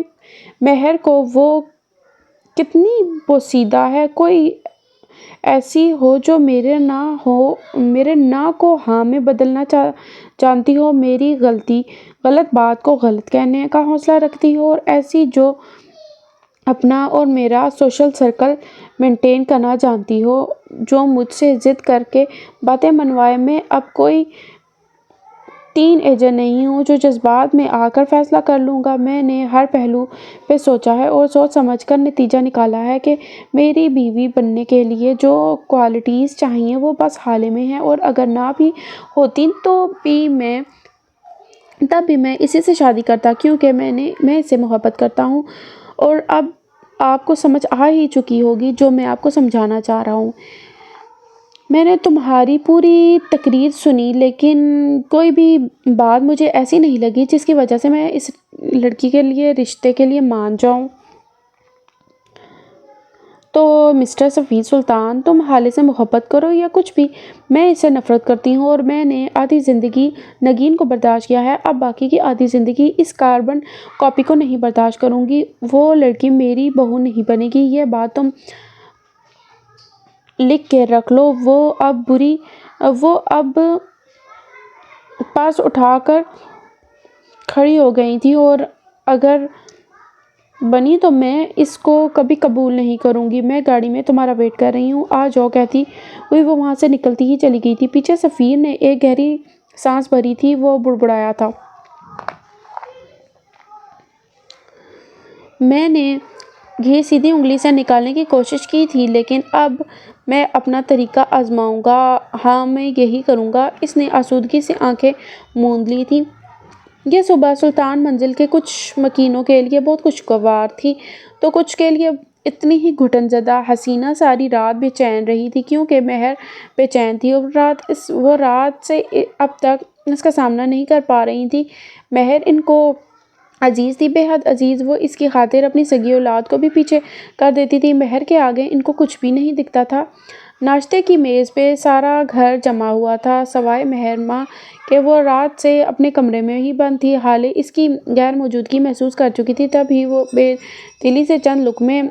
مہر کو وہ کتنی پوسیدہ ہے، کوئی ایسی ہو جو میرے نہ کو ہاں میں بدلنا جانتی ہو، میری غلط بات کو غلط کہنے کا حوصلہ رکھتی ہو، اور ایسی جو اپنا اور میرا سوشل سرکل مینٹین کرنا جانتی ہو، جو مجھ سے ضد کر کے باتیں منوائے۔ میں اب کوئی ٹین ایجر نہیں ہوں جو جذبات میں آ کر فیصلہ کر لوں گا۔ میں نے ہر پہلو پہ سوچا ہے اور سوچ سمجھ کر نتیجہ نکالا ہے کہ میری بیوی بننے کے لیے جو کوالٹیز چاہئیں وہ بس حالے میں ہیں، اور اگر نہ بھی ہوتی تب بھی میں اسی سے شادی کرتا، کیونکہ میں اس سے محبت کرتا ہوں، اور اب آپ کو سمجھ آ ہی چکی ہوگی جو میں آپ کو سمجھانا چاہ رہا ہوں۔ میں نے تمہاری پوری تقریر سنی، لیکن کوئی بھی بات مجھے ایسی نہیں لگی جس کی وجہ سے میں اس لڑکی کے لیے رشتے کے لیے مان جاؤں۔ تو مسٹر سفیر سلطان، تم حالے سے محبت کرو یا کچھ بھی، میں اس سے نفرت کرتی ہوں، اور میں نے آدھی زندگی نگین کو برداشت کیا ہے، اب باقی کی آدھی زندگی اس کاربن کاپی کو نہیں برداشت کروں گی۔ وہ لڑکی میری بہو نہیں بنے گی، یہ بات تم لکھ کے رکھ لو۔ وہ اب پاس اٹھا کر کھڑی ہو گئی تھی، اور اگر بنی تو میں اس کو کبھی قبول نہیں کروں گی۔ میں گاڑی میں تمہارا ویٹ کر رہی ہوں، آ جاؤ کہتی ہوئی وہ وہاں سے نکلتی ہی چلی گئی تھی۔ پیچھے سفیر نے ایک گہری سانس بھری تھی، وہ بڑبڑایا تھا، میں نے گھی سیدھی انگلی سے نکالنے کی کوشش کی تھی، لیکن اب میں اپنا طریقہ آزماؤں گا، ہاں میں یہی کروں گا۔ اس نے آسودگی سے آنکھیں موند لی تھیں۔ یہ صبح سلطان منزل کے کچھ مکینوں کے لیے بہت خوشگوار تھی، تو کچھ کے لیے اتنی ہی گھٹن زدہ۔ حسینہ ساری رات بے چین رہی تھی، کیونکہ مہر بے چین تھی، اور وہ رات سے اب تک اس کا سامنا نہیں کر پا رہی تھی۔ مہر ان کو عزیز تھی، بے حد عزیز۔ وہ اس کی خاطر اپنی سگی اولاد کو بھی پیچھے کر دیتی تھی۔ مہر کے آگے ان کو کچھ بھی نہیں دکھتا تھا۔ ناشتے کی میز پہ سارا گھر جمع ہوا تھا، سوائے مہر ماں کہ وہ رات سے اپنے کمرے میں ہی بند تھی۔ حالے اس کی غیر موجودگی محسوس کر چکی تھی، تب ہی وہ بے دلی سے چند لقمے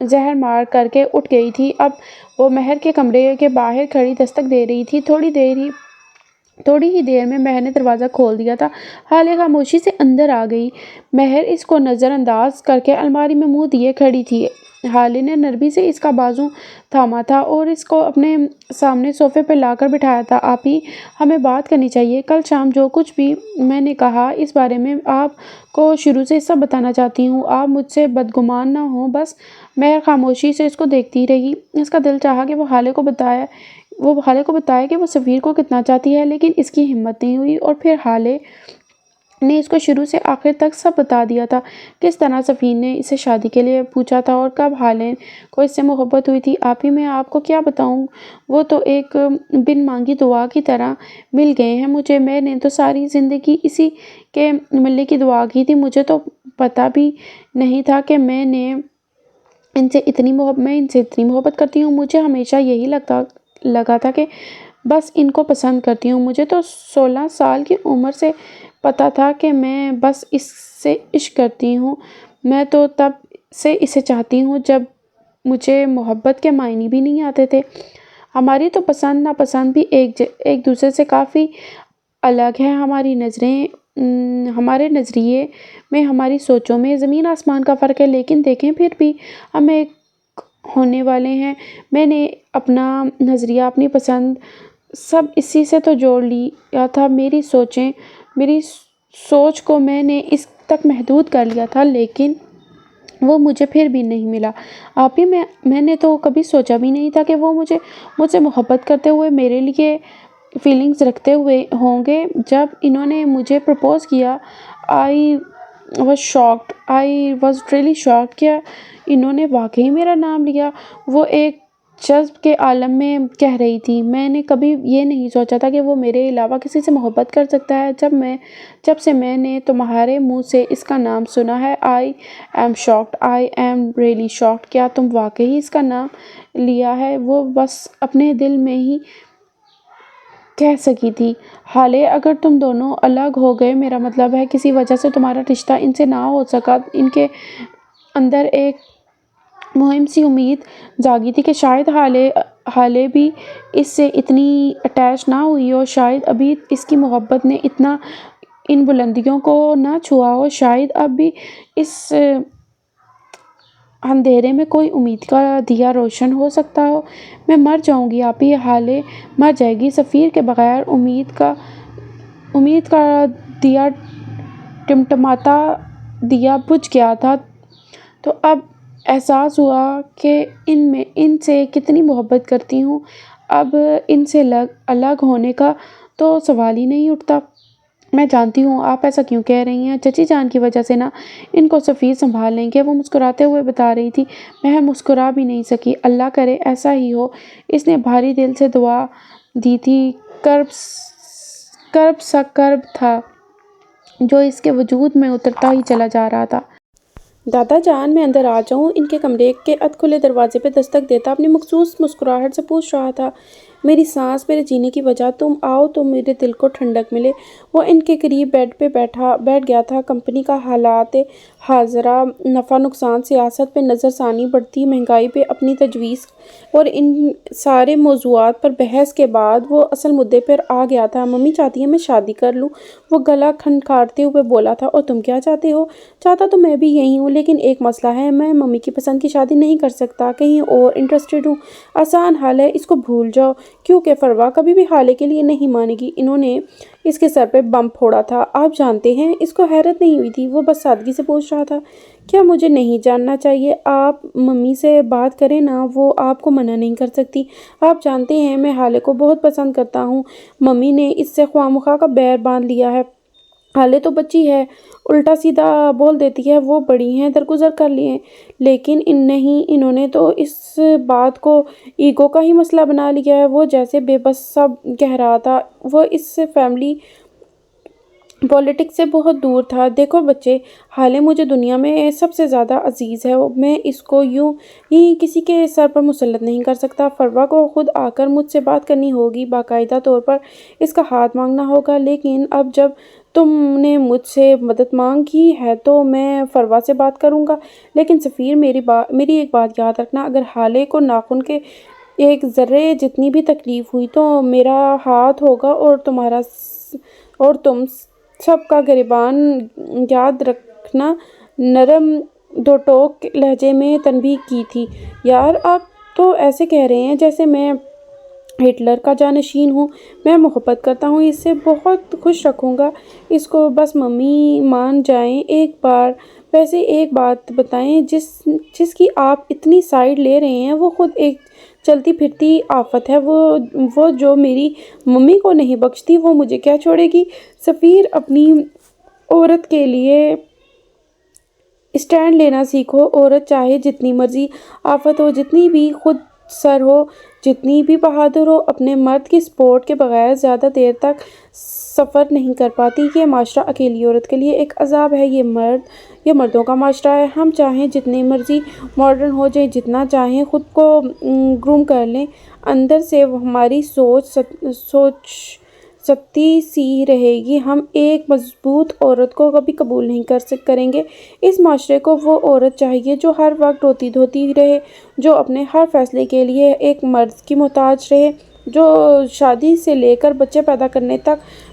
زہر مار کر کے اٹھ گئی تھی۔ اب وہ مہر کے کمرے کے باہر کھڑی دستک دے رہی تھی۔ تھوڑی ہی دیر میں مہر نے دروازہ کھول دیا تھا۔ حالے خاموشی سے اندر آ گئی۔ مہر اس کو نظر انداز کر کے الماری میں منہ دیے کھڑی تھی۔ حالے نے نرمی سے اس کا بازو تھاما تھا اور اس کو اپنے سامنے صوفے پہ لا کر بٹھایا تھا۔ آپی، ہمیں بات کرنی چاہیے۔ کل شام جو کچھ بھی میں نے کہا، اس بارے میں آپ کو شروع سے سب بتانا چاہتی ہوں۔ آپ مجھ سے بدگمان نہ ہوں بس۔ مہر خاموشی سے اس کو دیکھتی رہی۔ اس کا دل چاہا کہ وہ حالے کو بتائے کہ وہ سفیر کو کتنا چاہتی ہے، لیکن اس کی ہمت نہیں ہوئی، اور پھر حالے نے اس کو شروع سے آخر تک سب بتا دیا تھا۔ کس طرح سفیر نے اسے شادی کے لیے پوچھا تھا، اور کب حالے کو اس سے محبت ہوئی تھی۔ آپی، میں آپ کو کیا بتاؤں، وہ تو ایک بن مانگی دعا کی طرح مل گئے ہیں مجھے۔ میں نے تو ساری زندگی اسی کے ملنے کی دعا کی تھی۔ مجھے تو پتہ بھی نہیں تھا کہ میں ان سے اتنی محبت کرتی ہوں۔ مجھے ہمیشہ یہی لگا تھا کہ بس ان کو پسند کرتی ہوں۔ مجھے تو 16 سال کی عمر سے پتہ تھا کہ میں بس اس سے عشق کرتی ہوں۔ میں تو تب سے اسے چاہتی ہوں جب مجھے محبت کے معنی بھی نہیں آتے تھے۔ ہماری تو پسند ناپسند بھی ایک دوسرے سے کافی الگ ہے۔ ہمارے نظریے میں، ہماری سوچوں میں زمین آسمان کا فرق ہے، لیکن دیکھیں پھر بھی ہم ایک ہونے والے ہیں۔ میں نے اپنا نظریہ، اپنی پسند سب اسی سے تو جوڑ لیا تھا۔ میری سوچ کو میں نے اس تک محدود کر لیا تھا، لیکن وہ مجھے پھر بھی نہیں ملا۔ آپی، میں نے تو کبھی سوچا بھی نہیں تھا کہ وہ مجھ سے محبت کرتے ہوئے میرے لیے فیلنگز رکھتے ہوئے ہوں گے۔ جب انہوں نے مجھے پرپوز کیا، I was really shocked کہ انہوں نے واقعی میرا نام لیا۔ وہ ایک جذب کے عالم میں کہہ رہی تھی۔ میں نے کبھی یہ نہیں سوچا تھا کہ وہ میرے علاوہ کسی سے محبت کر سکتا ہے۔ جب سے میں نے تمہارے منہ سے اس کا نام سنا ہے، I am really shocked۔ کیا تم واقعی اس کا نام لیا ہے؟ وہ بس اپنے دل میں ہی کہہ سکی تھی۔ حالے، اگر تم دونوں الگ ہو گئے، میرا مطلب ہے کسی وجہ سے تمہارا رشتہ ان سے نہ ہو سکا، ان کے اندر ایک مہم سی امید جاگی تھی کہ شاید حالے بھی اس سے اتنی اٹیچ نہ ہوئی ہو، شاید ابھی اس کی محبت نے اتنا ان بلندیوں کو نہ چھوا ہو، شاید اب بھی اس اندھیرے میں کوئی امید کا دیا روشن ہو سکتا ہو۔ میں مر جاؤں گی آپی، حالے مر جائے گی، سفیر کے بغیر امید کا دیا ٹمٹماتا دیا بجھ گیا تھا، تو اب احساس ہوا کہ ان سے کتنی محبت کرتی ہوں۔ اب ان سے الگ ہونے کا تو سوال ہی نہیں اٹھتا۔ میں جانتی ہوں آپ ایسا کیوں کہہ رہی ہیں، چچی جان کی وجہ سے نا ان کو سفیر سنبھال لیں گے، وہ مسکراتے ہوئے بتا رہی تھی۔ میں مسکرا بھی نہیں سکی۔ اللہ کرے ایسا ہی ہو۔ اس نے بھاری دل سے دعا دی تھی۔ کرب سا کرب تھا جو اس کے وجود میں اترتا ہی چلا جا رہا تھا۔ دادا جان، میں اندر آ جاؤں؟ ان کے کمرے کے ادھ کھلے دروازے پہ دستک دیتا اپنی مخصوص مسکراہٹ سے پوچھ رہا تھا۔ میری سانس، میرے جینے کی وجہ، تم آؤ تو میرے دل کو ٹھنڈک ملے۔ وہ ان کے قریب بیڈ پہ بیٹھ گیا تھا۔ کمپنی کا حالات حاضرہ، نفع نقصان، سیاست پہ نظر ثانی، بڑھتی مہنگائی پہ اپنی تجویز اور ان سارے موضوعات پر بحث کے بعد وہ اصل مدعے پر آ گیا تھا۔ ممی چاہتی ہیں میں شادی کر لوں، وہ گلا کھنکھاڑتے ہوئے بولا تھا۔ اور تم کیا چاہتے ہو؟ چاہتا تو میں بھی یہی ہوں، لیکن ایک مسئلہ ہے، میں ممی کی پسند کی شادی نہیں کر سکتا، کہیں اور انٹرسٹڈ ہوں۔ آسان حل ہے، اس کو بھول جاؤ، کیونکہ فروا کبھی بھی حالے کے لیے نہیں مانے گی۔ انہوں نے اس کے سر پہ بم پھوڑا تھا۔ آپ جانتے ہیں؟ اس کو حیرت نہیں ہوئی تھی، وہ بس سادگی سے پوچھ رہا تھا۔ کیا مجھے نہیں جاننا چاہیے؟ آپ ممی سے بات کریں نا، وہ آپ کو منع نہیں کر سکتی۔ آپ جانتے ہیں میں حالے کو بہت پسند کرتا ہوں۔ ممی نے اس سے خواہ مخواہ کا بیر باندھ لیا ہے۔ حالے تو بچی ہے، الٹا سیدھا بول دیتی ہے، وہ بڑی ہیں، درگزر کر لیے، لیکن انہوں نے تو اس بات کو ایگو کا ہی مسئلہ بنا لیا ہے۔ وہ جیسے بے بس سا کہہ رہا تھا، وہ اس فیملی پالیٹکس سے بہت دور تھا۔ دیکھو بچے، حالے مجھے دنیا میں سب سے زیادہ عزیز ہے، میں اس کو یوں ہی کسی کے سر پر مسلط نہیں کر سکتا۔ فروا کو خود آ کر مجھ سے بات کرنی ہوگی، باقاعدہ طور پر اس کا ہاتھ مانگنا ہوگا، لیکن اب جب تم نے مجھ سے مدد مانگی ہے تو میں فروا سے بات کروں گا۔ لیکن سفیر، میری ایک بات یاد رکھنا، اگر حالے کو ناخن کے ایک ذرے جتنی بھی تکلیف ہوئی تو میرا ہاتھ ہوگا، اور تم سب کا گریباں یاد رکھنا۔ نرم دو ٹوک لہجے میں تنبیہ کی تھی۔ یار، آپ تو ایسے کہہ رہے ہیں جیسے میں ہٹلر کا جانشین ہوں۔ میں محبت کرتا ہوں، اس سے بہت خوش رکھوں گا اس کو، بس ممی مان جائیں ایک بار۔ ویسے ایک بات بتائیں، جس کی آپ اتنی سائیڈ لے رہے ہیں وہ خود ایک چلتی پھرتی آفت ہے۔ وہ جو میری ممی کو نہیں بخشتی وہ مجھے کیا چھوڑے گی؟ سفیر، اپنی عورت کے لیے اسٹینڈ لینا سیکھو۔ عورت چاہے جتنی مرضی آفت ہو، جتنی بھی خود سر ہو، جتنی بھی بہادر ہو، اپنے مرد کی سپورٹ کے بغیر زیادہ دیر تک سفر نہیں کر پاتی۔ یہ معاشرہ اکیلی عورت کے لیے ایک عذاب ہے۔ یہ مردوں کا معاشرہ ہے۔ ہم چاہیں جتنے مرضی ماڈرن ہو جائیں، جتنا چاہیں خود کو گروم کر لیں، اندر سے ہماری سوچ ستی سی رہے گی۔ ہم ایک مضبوط عورت کو کبھی قبول نہیں کریں گے۔ اس معاشرے کو وہ عورت چاہیے جو ہر وقت روتی دھوتی رہے، جو اپنے ہر فیصلے کے لیے ایک مرد کی محتاج رہے، جو شادی سے لے کر بچے پیدا کرنے تک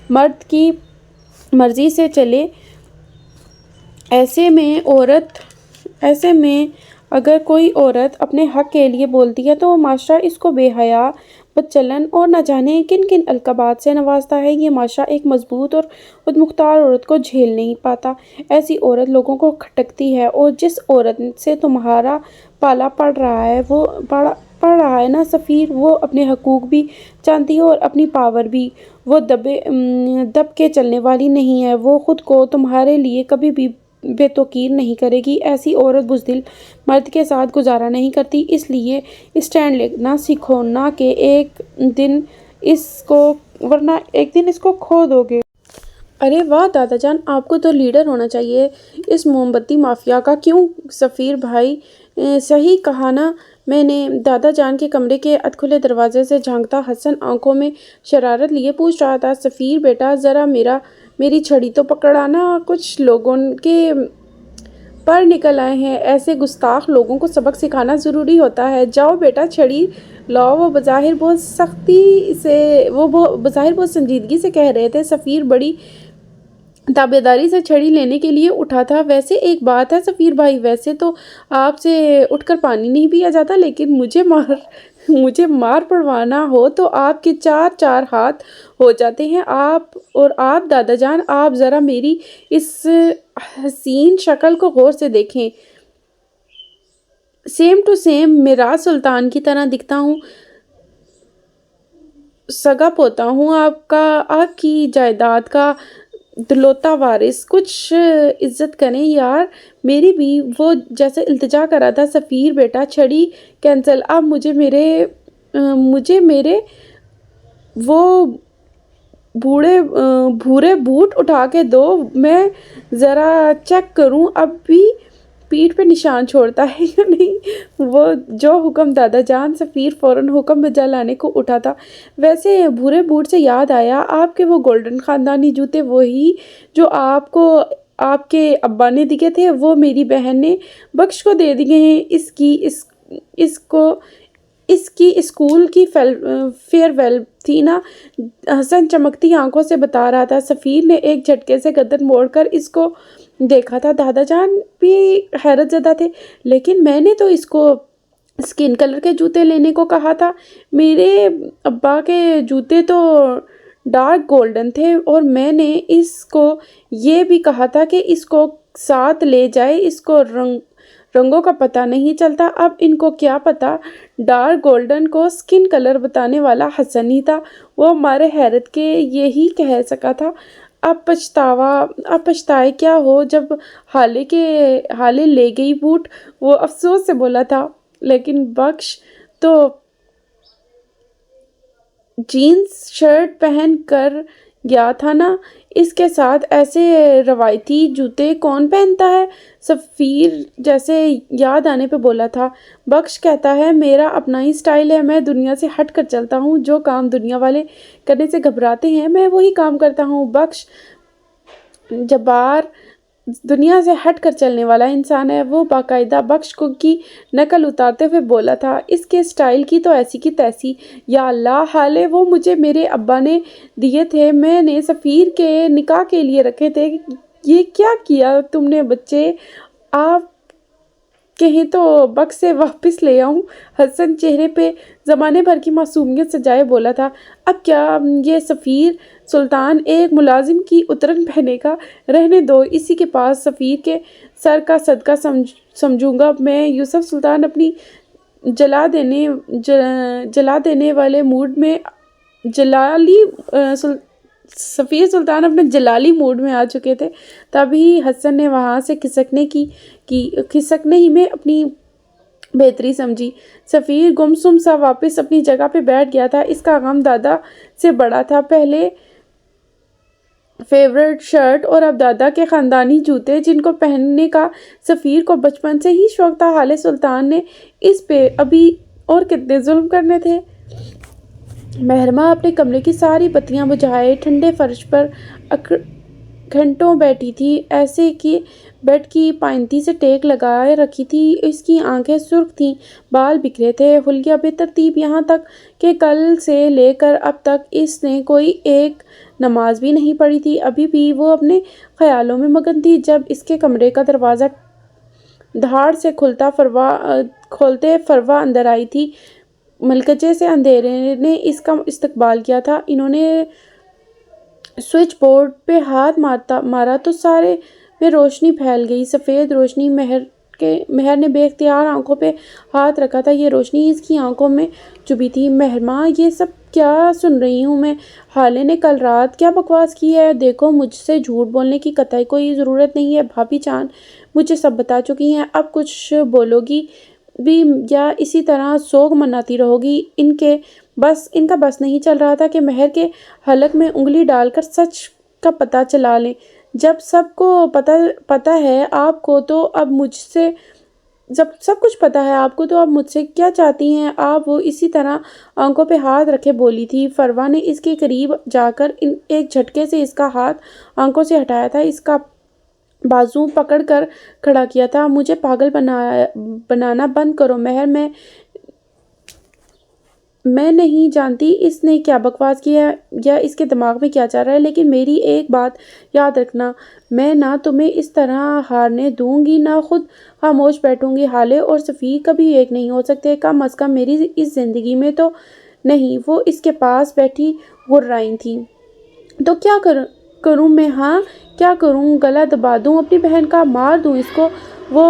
مرد کی مرضی سے چلے۔ ایسے میں اگر کوئی عورت اپنے حق کے لیے بولتی ہے تو معاشرہ اس کو بے حیا، بدچلن اور نہ جانے کن کن القابات سے نوازتا ہے۔ یہ معاشرہ ایک مضبوط اور خود مختار عورت کو جھیل نہیں پاتا۔ ایسی عورت لوگوں کو کھٹکتی ہے، اور جس عورت سے تمہارا پالا پڑ رہا ہے نا سفیر، وہ اپنے حقوق بھی جانتی ہے اور اپنی پاور بھی۔ وہ دب کے چلنے والی نہیں ہے، وہ خود کو تمہارے لیے کبھی بھی بے توقیر نہیں کرے گی۔ ایسی عورت بزدل مرد کے ساتھ گزارا نہیں کرتی۔ اس لیے اسٹینڈ لینا سیکھو، نہ کہ ورنہ ایک دن اس کو کھو دو گے۔ ارے واہ دادا جان، آپ کو تو لیڈر ہونا چاہیے اس موم بتی مافیا کا۔ کیوں سفیر بھائی، صحیح کہا نا میں نے؟ دادا جان کے کمرے کے ادھ کھلے دروازے سے جھانکتا حسن آنکھوں میں شرارت لیے پوچھ رہا تھا۔ سفیر بیٹا، ذرا میری چھڑی تو پکڑانا۔ کچھ لوگوں کے پر نکل آئے ہیں۔ ایسے گستاخ لوگوں کو سبق سکھانا ضروری ہوتا ہے۔ جاؤ بیٹا چھڑی لاؤ۔ وہ بظاہر بہت سنجیدگی سے کہہ رہے تھے۔ سفیر بڑی تابعداری سے چھڑی لینے کے لیے اٹھا تھا۔ ویسے ایک بات ہے سفیر بھائی، ویسے تو آپ سے اٹھ کر پانی نہیں پیا جاتا، لیکن مجھے مار پڑوانا ہو تو آپ کے 4 ہاتھ ہو جاتے ہیں۔ آپ دادا جان، آپ ذرا میری اس حسین شکل کو غور سے دیکھیں۔ سیم ٹو سیم میراث سلطان کی طرح دکھتا ہوں۔ سگا پوتا ہوں آپ کی جائیداد کا دلوتا وارث۔ کچھ عزت کریں یار میری بھی۔ وہ جیسے التجا کر رہا تھا۔ سفیر بیٹا چھڑی کینسل۔ اب مجھے میرے وہ بھورے بوٹ اٹھا کے دو، میں ذرا چیک کروں اب بھی پیٹھ پہ نشان چھوڑتا ہے یا نہیں۔ وہ جو حکم دادا جان۔ سفیر فوراً حکم بجا لانے کو اٹھا تھا۔ ویسے بھورے بوٹ سے یاد آیا، آپ کے وہ گولڈن خاندانی جوتے، وہی جو آپ کو آپ کے ابا نے دیے تھے، وہ میری بہن نے بخش کو دے دیے ہیں۔ اس کی اسکول کی فیئر ویل تھی نا؟ حسن چمکتی آنکھوں سے بتا رہا تھا۔ سفیر نے ایک جھٹکے سے گردن موڑ کر اس کو دیکھا تھا۔ دادا جان بھی حیرت زدہ تھے۔ لیکن میں نے تو اس کو اسکن کلر کے جوتے لینے کو کہا تھا۔ میرے ابا کے جوتے تو ڈارک گولڈن تھے، اور میں نے اس کو یہ بھی کہا تھا کہ اس کو ساتھ لے جائے، اس کو رنگوں کا پتہ نہیں چلتا۔ اب ان کو کیا پتہ، ڈارک گولڈن کو اسکن کلر بتانے والا حسن ہی تھا۔ وہ مارے حیرت کے یہی کہہ سکا تھا۔ اب پچھتائے کیا ہو جب حالے لے گئی بوٹ، وہ افسوس سے بولا تھا۔ لیکن بخش تو جینز شرٹ پہن کر گیا تھا نا، اس کے ساتھ ایسے روایتی جوتے کون پہنتا ہے؟ سفیر جیسے یاد آنے پہ بولا تھا۔ بخش کہتا ہے میرا اپنا ہی سٹائل ہے، میں دنیا سے ہٹ کر چلتا ہوں۔ جو کام دنیا والے کرنے سے گھبراتے ہیں میں وہی کام کرتا ہوں۔ بخش جبار دنیا سے ہٹ کر چلنے والا انسان ہے۔ وہ باقاعدہ بخش کی نقل اتارتے ہوئے بولا تھا۔ اس کے سٹائل کی تو ایسی کی تیسی۔ یا اللہ، حالے وہ مجھے میرے ابا نے دیے تھے، میں نے سفیر کے نکاح کے لیے رکھے تھے۔ یہ کیا کیا تم نے بچے؟ آپ کہیں تو بخش سے واپس لے آؤں؟ حسن چہرے پہ زمانے بھر کی معصومیت سجائے بولا تھا۔ اب کیا یہ سفیر سلطان ایک ملازم کی اترن پہنے گا؟ رہنے دو اسی کے پاس، سفیر کے سر کا صدقہ سمجھوں گا میں۔ یوسف سلطان اپنی جلا دینے والے موڈ میں سفیر سلطان اپنے جلالی موڈ میں آ چکے تھے۔ تبھی حسن نے وہاں سے کھسکنے ہی میں اپنی بہتری سمجھی۔ سفیر گمسم سا واپس اپنی جگہ پہ بیٹھ گیا تھا۔ اس کا غم دادا سے بڑا تھا۔ پہلے فیورٹ شرٹ اور اب دادا کے خاندانی جوتے، جن کو پہننے کا سفیر کو بچپن سے ہی شوق تھا۔ حالے سلطان نے اس پہ ابھی اور کتنے ظلم کرنے تھے۔ محرمہ اپنے کمرے کی ساری بتیاں بجھائے ٹھنڈے فرش پر گھنٹوں بیٹھی تھی، ایسے کہ بیڈ کی پائنتی سے ٹیک لگائے رکھی تھی۔ اس کی آنکھیں سرخ تھیں، بال بکھرے تھے، حلیہ بے ترتیب، یہاں تک کہ کل سے لے کر اب تک اس نے کوئی ایک نماز بھی نہیں پڑھی تھی۔ ابھی بھی وہ اپنے خیالوں میں مگن تھی جب اس کے کمرے کا دروازہ دھاڑ سے کھولتے فروا اندر آئی تھی۔ ملکچے سے اندھیرے نے اس کا استقبال کیا تھا۔ انہوں نے سوئچ بورڈ پہ ہاتھ مارا تو سارے میں روشنی پھیل گئی، سفید روشنی۔ مہر نے بے اختیار آنکھوں پہ ہاتھ رکھا تھا۔ یہ روشنی اس کی آنکھوں میں چبھی تھی۔ محرمہ، یہ سب کیا سن رہی ہوں میں؟ حالے نے کل رات کیا بکواس کی ہے؟ دیکھو، مجھ سے جھوٹ بولنے کی قطعی کوئی ضرورت نہیں ہے۔ بھابی جان مجھے سب بتا چکی ہیں۔ اب کچھ بولو گی بھی یا اسی طرح سوگ مناتی رہو گی؟ ان کا بس نہیں چل رہا تھا کہ مہر کے حلق میں انگلی ڈال کر سچ کا پتہ چلا لیں۔ جب سب پتہ ہے آپ کو تو اب مجھ سے کیا چاہتی ہیں آپ؟ وہ اسی طرح آنکھوں پہ ہاتھ رکھے بولی تھی۔ فروا نے اس کے قریب جا کر ایک جھٹکے سے اس کا ہاتھ آنکھوں سے ہٹایا تھا۔ اس کا بازو پکڑ کر کھڑا کیا تھا۔ مجھے پاگل بنانا بند کرو مہر، میں نہیں جانتی اس نے کیا بکواس کیا یا اس کے دماغ میں کیا چل رہا ہے، لیکن میری ایک بات یاد رکھنا، میں نہ تمہیں اس طرح ہارنے دوں گی نہ خود خاموش بیٹھوں گی۔ ہالے اور سفیر کبھی ایک نہیں ہو سکتے، کم از کم میری اس زندگی میں تو نہیں۔ وہ اس کے پاس بیٹھی گررائی تھی۔ تو کیا کروں میں؟ ہاں کیا کروں؟ گلا دبا دوں اپنی بہن کا؟ مار دوں اس کو؟ وہ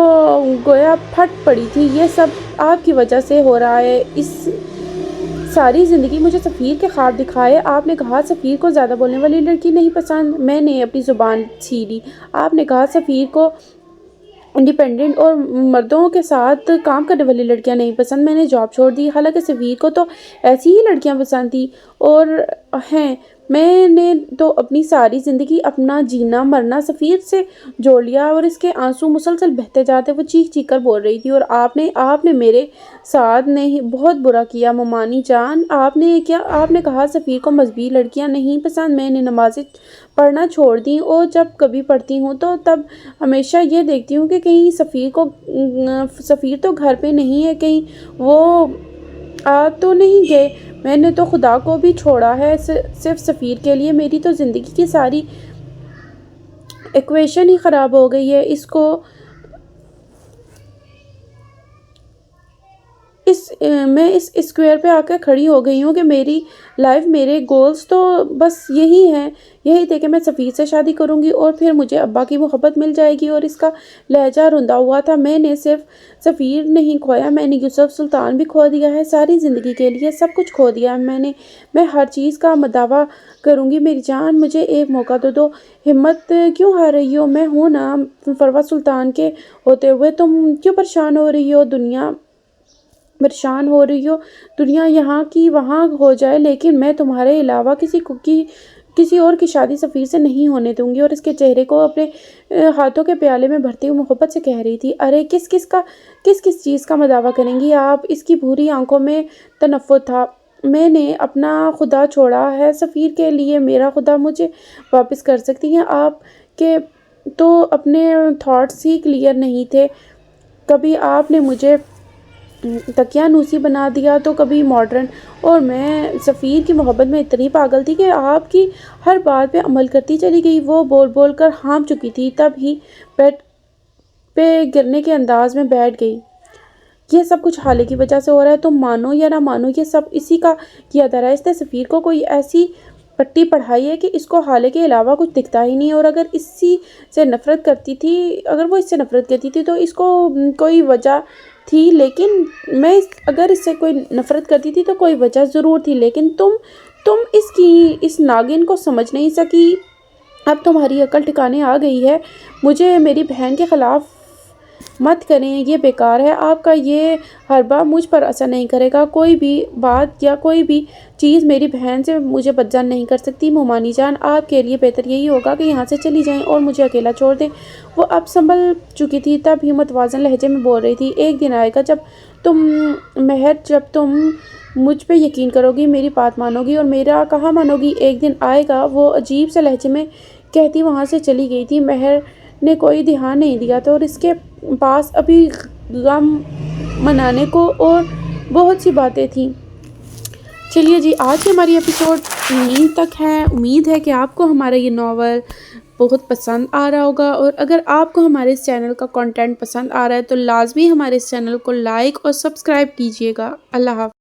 گویا پھٹ پڑی تھی۔ یہ سب آپ کی وجہ سے ہو رہا ہے۔ اس ساری زندگی مجھے سفیر کے خواب دکھائے۔ آپ نے کہا سفیر کو زیادہ بولنے والی لڑکی نہیں پسند، میں نے اپنی زبان چھیلی۔ آپ نے کہا سفیر کو انڈیپینڈنٹ اور مردوں کے ساتھ کام کرنے والی لڑکیاں نہیں پسند، میں نے جاب چھوڑ دی۔ حالانکہ سفیر کو تو ایسی ہی لڑکیاں پسند تھیں اور ہیں۔ میں نے تو اپنی ساری زندگی اپنا جینا مرنا سفیر سے جوڑ لیا، اور اس کے آنسو مسلسل بہتے جاتے۔ وہ چیخ چیخ کر بول رہی تھی، اور آپ نے میرے ساتھ بہت برا کیا ممانی جان۔ آپ نے کہا سفیر کو مذہبی لڑکیاں نہیں پسند۔ میں نے نمازیں پڑھنا چھوڑ دی، اور جب کبھی پڑھتی ہوں تو تب ہمیشہ یہ دیکھتی ہوں کہ کہیں سفیر تو گھر پہ نہیں ہے، کہیں وہ آ تو نہیں گئے۔ میں نے تو خدا کو بھی چھوڑا ہے صرف سفیر کے لیے۔ میری تو زندگی کی ساری ایکویشن ہی خراب ہو گئی ہے۔ میں اس اسکوائر پہ آ کے کھڑی ہو گئی ہوں کہ میری لائف، میرے گولز تو بس یہی تھے کہ میں سفیر سے شادی کروں گی اور پھر مجھے ابا کی محبت مل جائے گی۔ اور اس کا لہجہ رندا ہوا تھا۔ میں نے صرف سفیر نہیں کھویا، میں نے یوسف سلطان بھی کھو دیا ہے۔ ساری زندگی کے لیے سب کچھ کھو دیا ہے میں ہر چیز کا دعویٰ کروں گی۔ میری جان مجھے ایک موقع تو دو۔ ہمت کیوں ہار رہی ہو؟ میں ہوں نا۔ فروہ سلطان کے ہوتے ہوئے تم کیوں پریشان ہو رہی ہو؟ دنیا یہاں کی وہاں ہو جائے، لیکن میں تمہارے علاوہ کسی اور کی شادی سفیر سے نہیں ہونے دوں گی۔ اور اس کے چہرے کو اپنے ہاتھوں کے پیالے میں بھرتے ہوئے محبت سے کہہ رہی تھی، ارے کس چیز کا دعویٰ کریں گی آپ؟ اس کی بھوری آنکھوں میں تنفر تھا۔ میں نے اپنا خدا چھوڑا ہے سفیر کے لیے، میرا خدا مجھے واپس کر سکتی ہیں آپ؟ کے تو اپنے تھاٹس ہی کلیئر نہیں تھے۔ کبھی آپ نے مجھے دقیانوسی بنا دیا تو کبھی ماڈرن، اور میں سفیر کی محبت میں اتنی پاگل تھی کہ آپ کی ہر بات پہ عمل کرتی چلی گئی۔ وہ بول بول کر ہانپ چکی تھی، تب ہی بیڈ پہ گرنے کے انداز میں بیٹھ گئی۔ یہ سب کچھ حالے کی وجہ سے ہو رہا ہے، تم مانو یا نہ مانو، یہ سب اسی کا کیا دھرا ہے۔ اس نے سفیر کو کوئی ایسی پٹی پڑھائی ہے کہ اس کو حالے کے علاوہ کچھ دکھتا ہی نہیں۔ اور اگر وہ اس سے نفرت کرتی تھی تو اس کو کوئی وجہ تھی، لیکن اگر اس سے کوئی نفرت کرتی تھی تو کوئی وجہ ضرور تھی، لیکن تم اس ناگن کو سمجھ نہیں سکی۔ اب تمہاری عقل ٹھکانے آ گئی ہے۔ مجھے میری بہن کے خلاف مت کریں، یہ بیکار ہے۔ آپ کا یہ حربہ مجھ پر اثر نہیں کرے گا۔ کوئی بھی بات یا کوئی بھی چیز میری بہن سے مجھے بدجان نہیں کر سکتی۔ مومانی جان، آپ کے لیے بہتر یہی ہوگا کہ یہاں سے چلی جائیں اور مجھے اکیلا چھوڑ دیں۔ وہ اب سنبھل چکی تھی، تب ہی متوازن لہجے میں بول رہی تھی، ایک دن آئے گا جب تم مجھ پہ یقین کرو گی، میری بات مانو گی اور میرا کہا مانو گی۔ ایک دن آئے گا، وہ عجیب سے لہجے میں کہتی وہاں سے چلی گئی تھی۔ مہر نے کوئی دھیان نہیں دیا تھا، اور اس کے پاس ابھی غم منانے کو اور بہت سی باتیں تھیں۔ چلیے جی، آج کی ہماری ایپیسوڈ یہیں تک ہے۔ امید ہے کہ آپ کو ہمارا یہ ناول بہت پسند آ رہا ہوگا، اور اگر آپ کو ہمارے اس چینل کا کنٹینٹ پسند آ رہا ہے تو لازمی ہمارے اس چینل کو لائک اور سبسکرائب کیجیے گا۔ اللہ حافظ۔